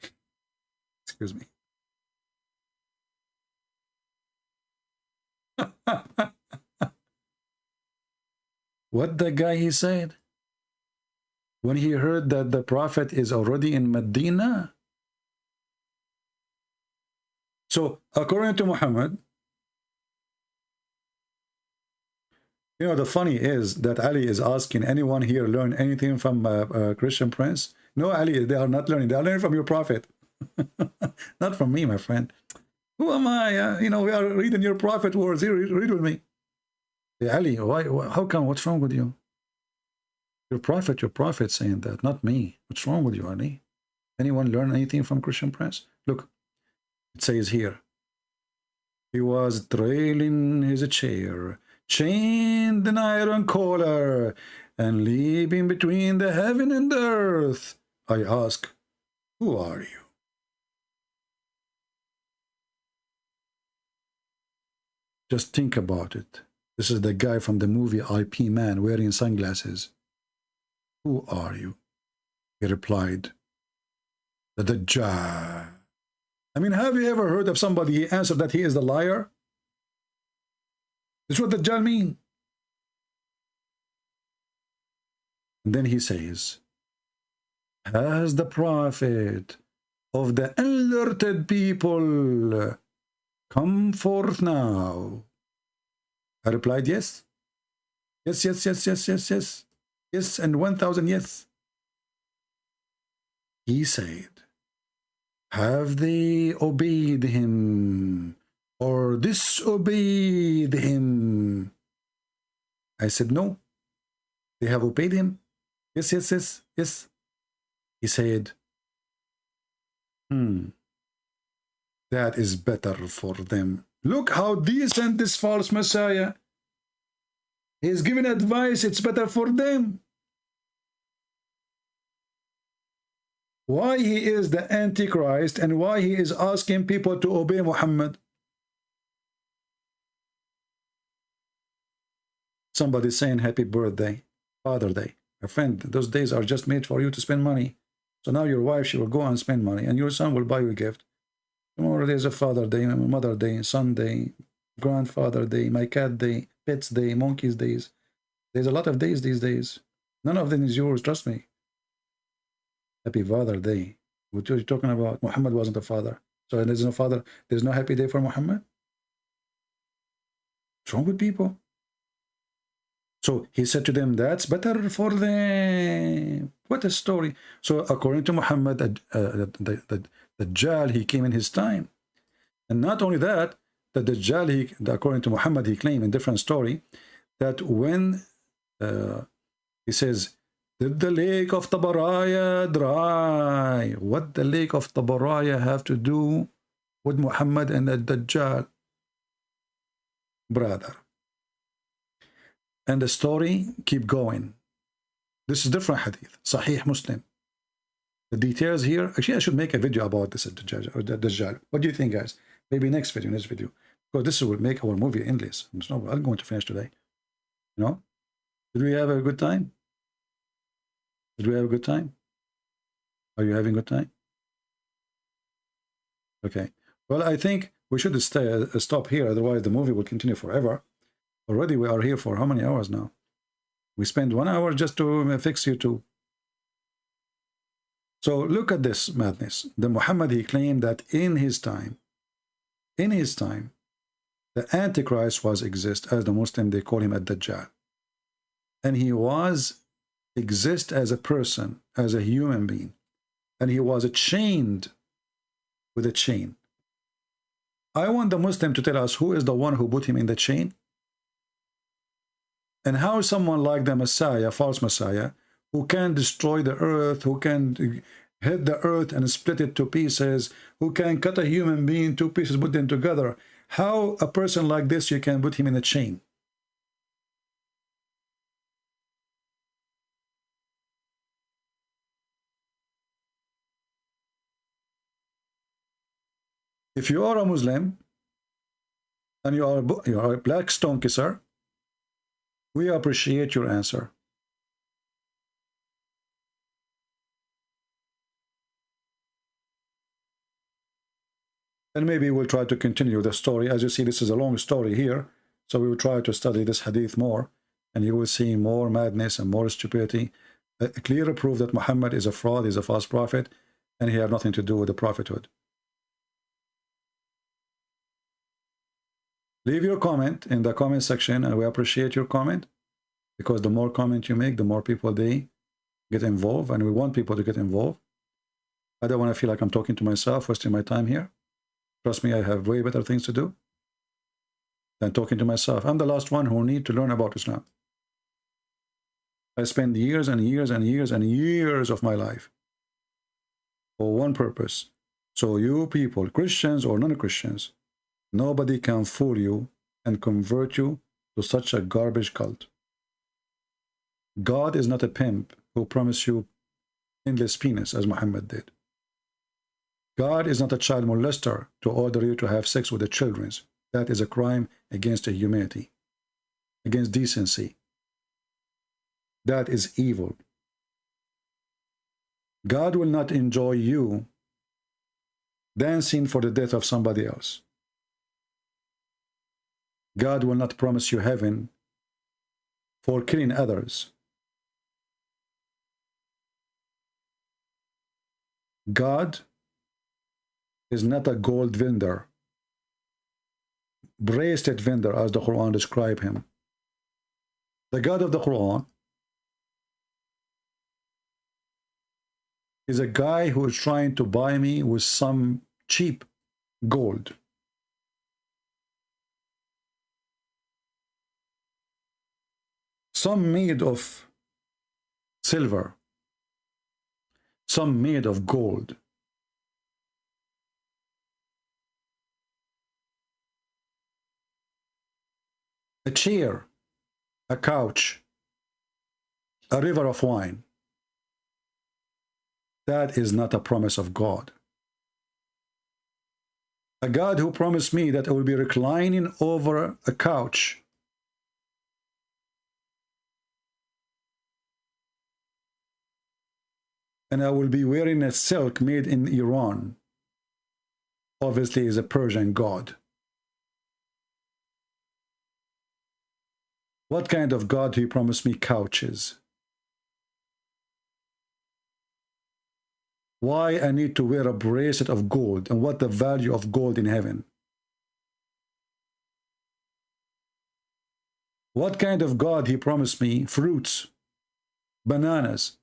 Excuse me. What the guy, he said? When he heard that the Prophet is already in Medina? So, according to Muhammad, you know, the funny is that Ali is asking, anyone here learn anything from Christian Prince? No, Ali, they are not learning. They are learning from your Prophet. Not from me, my friend. Who am I? You know, we are reading your Prophet words. Here, read with me. Hey, Ali, why, how come? What's wrong with you? Your Prophet saying that, not me. What's wrong with you, Ali? Anyone learn anything from Christian Prince? Look, it says here, he was trailing his chair, chained an iron collar, and leaping between the heaven and the earth. I ask, who are you? Just think about it. This is the guy from the movie IP Man wearing sunglasses. Who are you? He replied, the Dajjal. I mean, have you ever heard of somebody answer that he is the liar? That's what Dajjal mean. And then he says, has the Prophet of the alerted people come forth now? I replied, yes. Yes, yes, yes, yes, yes, yes. Yes, and 1,000 yes. He said, have they obeyed him or disobeyed him? I said, no. They have obeyed him. Yes, yes, yes, yes. He said, that is better for them. Look how decent this false Messiah. He is giving advice, it's better for them. Why he is the Antichrist and why he is asking people to obey Muhammad. Somebody saying happy birthday, Father Day. My friend, those days are just made for you to spend money. So now your wife, she will go and spend money, and your son will buy you a gift. Tomorrow there's a Father Day, Mother Day, Son Day, Grandfather Day, My Cat Day, Pets Day, Monkeys Days. There's a lot of days these days. None of them is yours, trust me. Happy Father Day. What are you talking about? Muhammad wasn't a father. So there's no father. There's no happy day for Muhammad? What's wrong with people? So he said to them, that's better for them. What a story. So according to Muhammad, the Dajjal, he came in his time. And not only that, the Dajjal, according to Muhammad, he claimed in different story that when he says, did the lake of Tabaraya dry? What the lake of Tabaraya have to do with Muhammad and the Dajjal? Brother. And the story keep going. This is different hadith, Sahih Muslim. The details here, actually I should make a video about this Dajjal. What do you think, guys? Maybe next video, because this will make our movie endless. I'm going to finish today. You know? Did we have a good time? Did we have a good time? Are you having a good time? Okay. Well, I think we should stop here, otherwise the movie will continue forever. Already we are here for how many hours now? We spent 1 hour just to fix YouTube. So look at this madness. The Muhammad, he claimed that in his time, The Antichrist was exist, as the Muslim, they call him ad-Dajjal. And he was exist as a person, as a human being. And he was chained with a chain. I want the Muslim to tell us who is the one who put him in the chain. And how someone like the Messiah, false Messiah, who can destroy the earth, who can hit the earth and split it to pieces, who can cut a human being to pieces, put them together. How a person like this, you can put him in a chain? If you are a Muslim and you are a black stone kisser, we appreciate your answer. And maybe we'll try to continue the story. As you see, this is a long story here. So we will try to study this hadith more. And you will see more madness and more stupidity. A clear proof that Muhammad is a fraud, is a false prophet, and he had nothing to do with the prophethood. Leave your comment in the comment section, and we appreciate your comment, because the more comment you make, the more people they get involved, and we want people to get involved. I don't want to feel like I'm talking to myself, wasting my time here. Trust me, I have way better things to do than talking to myself. I'm the last one who need to learn about Islam. I spent years and years and years and years of my life for one purpose. So you people, Christians or non-Christians, nobody can fool you and convert you to such a garbage cult. God is not a pimp who promised you endless penis as Muhammad did. God is not a child molester to order you to have sex with the children. That is a crime against humanity, against decency. That is evil. God will not enjoy you dancing for the death of somebody else. God will not promise you heaven for killing others. God is not a gold vendor, bracelet vendor, as the Quran describes him. The God of the Quran is a guy who is trying to buy me with some cheap gold. Some made of silver, some made of gold. A chair, a couch, a river of wine. That is not a promise of God. A God who promised me that I will be reclining over a couch and I will be wearing a silk made in Iran, obviously is a Persian God. What kind of God do you promise me couches? Why I need to wear a bracelet of gold, and what the value of gold in heaven? What kind of God he promised me fruits, bananas?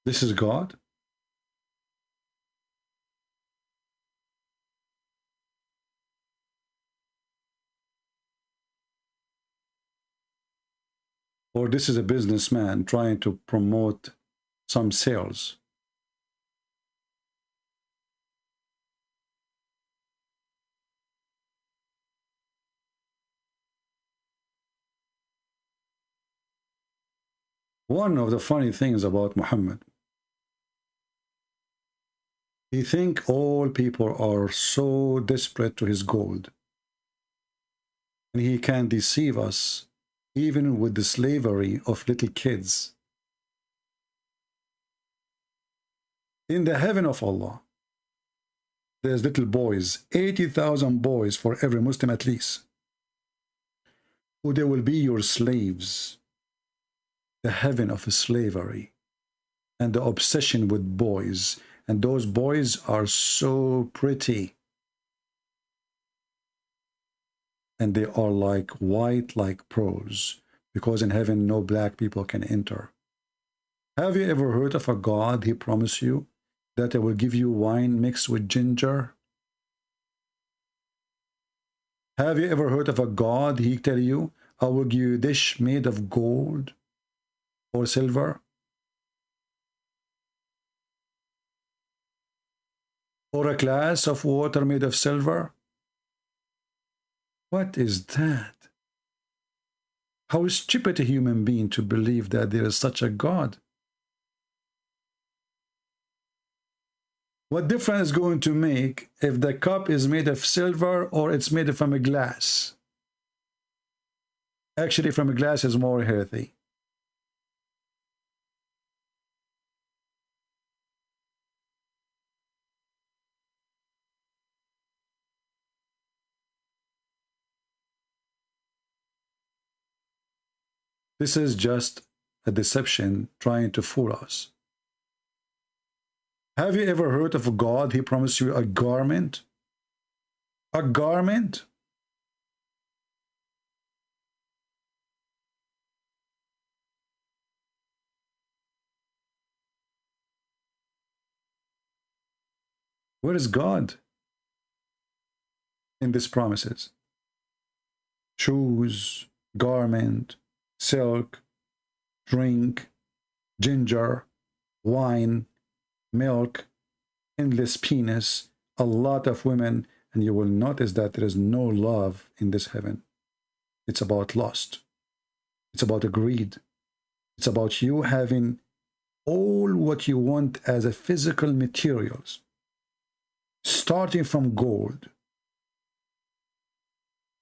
This is God? Or this is a businessman trying to promote some sales? One of the funny things about Muhammad, he thinks all people are so desperate to his gold, and he can deceive us even with the slavery of little kids. In the heaven of Allah, There's little boys, 80,000 boys for every Muslim at least, who they will be your slaves. The heaven of slavery and the obsession with boys. And those boys are so pretty. And they are like white like pearls, because in heaven no black people can enter. Have you ever heard of a God, he promised you, that I will give you wine mixed with ginger? Have you ever heard of a God, he tell you, I will give you a dish made of gold or silver? Or a glass of water made of silver? What is that? How stupid a human being to believe that there is such a God. What difference is going to make if the cup is made of silver or it's made from a glass? Actually, from a glass is more healthy. This is just a deception trying to fool us. Have you ever heard of a God, he promised you a garment? A garment? Where is God in these promises? Shoes, garment, silk, drink, ginger, wine, milk, endless penis, a lot of women, and you will notice that there is no love in this heaven. It's about lust. It's about greed. It's about you having all what you want as a physical materials, starting from gold.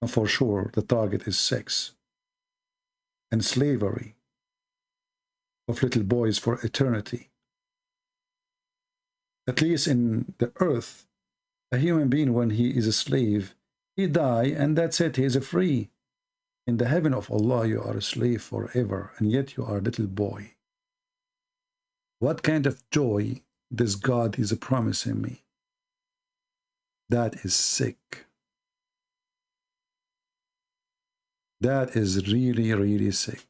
And for sure, the target is sex and slavery of little boys for eternity. At least in the earth, a human being, when he is a slave, he die and that's it, he is free. In the heaven of Allah, you are a slave forever, and yet you are a little boy. What kind of joy this God is promising me? That is sick. That is really, really sick.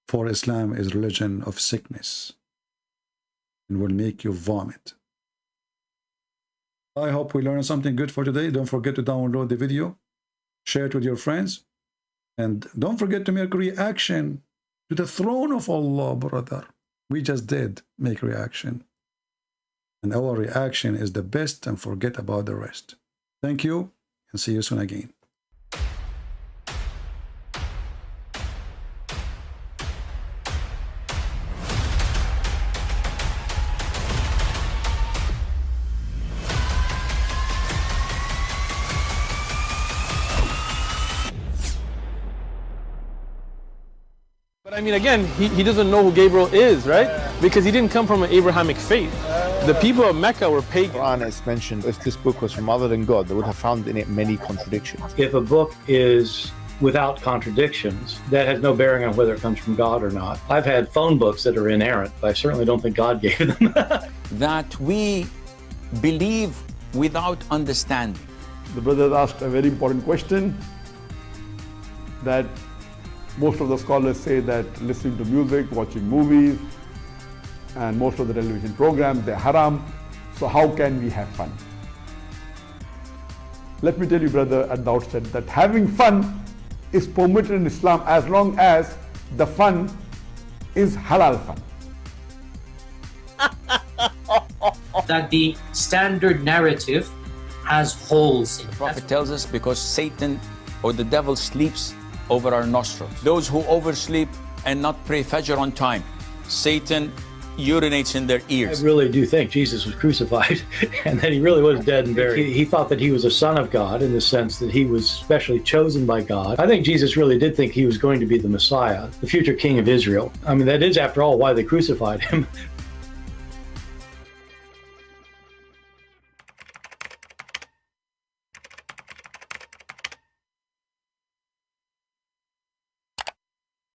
For Islam is religion of sickness and will make you vomit. I hope we learned something good for today. Don't forget to download the video, share it with your friends, and don't forget to make reaction to the throne of Allah, brother. We just did make reaction. And our reaction is the best, and forget about the rest. Thank you, and see you soon again. But I mean, again, he doesn't know who Gabriel is, right? Because he didn't come from an Abrahamic faith. The people of Mecca were pagan. Quran is mentioned. If this book was from other than God, they would have found in it many contradictions. If a book is without contradictions, that has no bearing on whether it comes from God or not. I've had phone books that are inerrant, but I certainly don't think God gave them. That we believe without understanding. The brother asked a very important question, that most of the scholars say that listening to music, watching movies, and most of the television programs, they're haram. So how can we have fun? Let me tell you, brother, at the outset, that having fun is permitted in Islam as long as the fun is halal fun. That the standard narrative has holes in it. The Prophet tells us because Satan or the devil sleeps over our nostrils. Those who oversleep and not pray Fajr on time, Satan urinates in their ears. I really do think Jesus was crucified and that he really was dead and buried. He thought that he was a son of God in the sense that he was specially chosen by God. I think Jesus really did think he was going to be the Messiah, the future king of Israel. I mean, that is, after all, why they crucified him,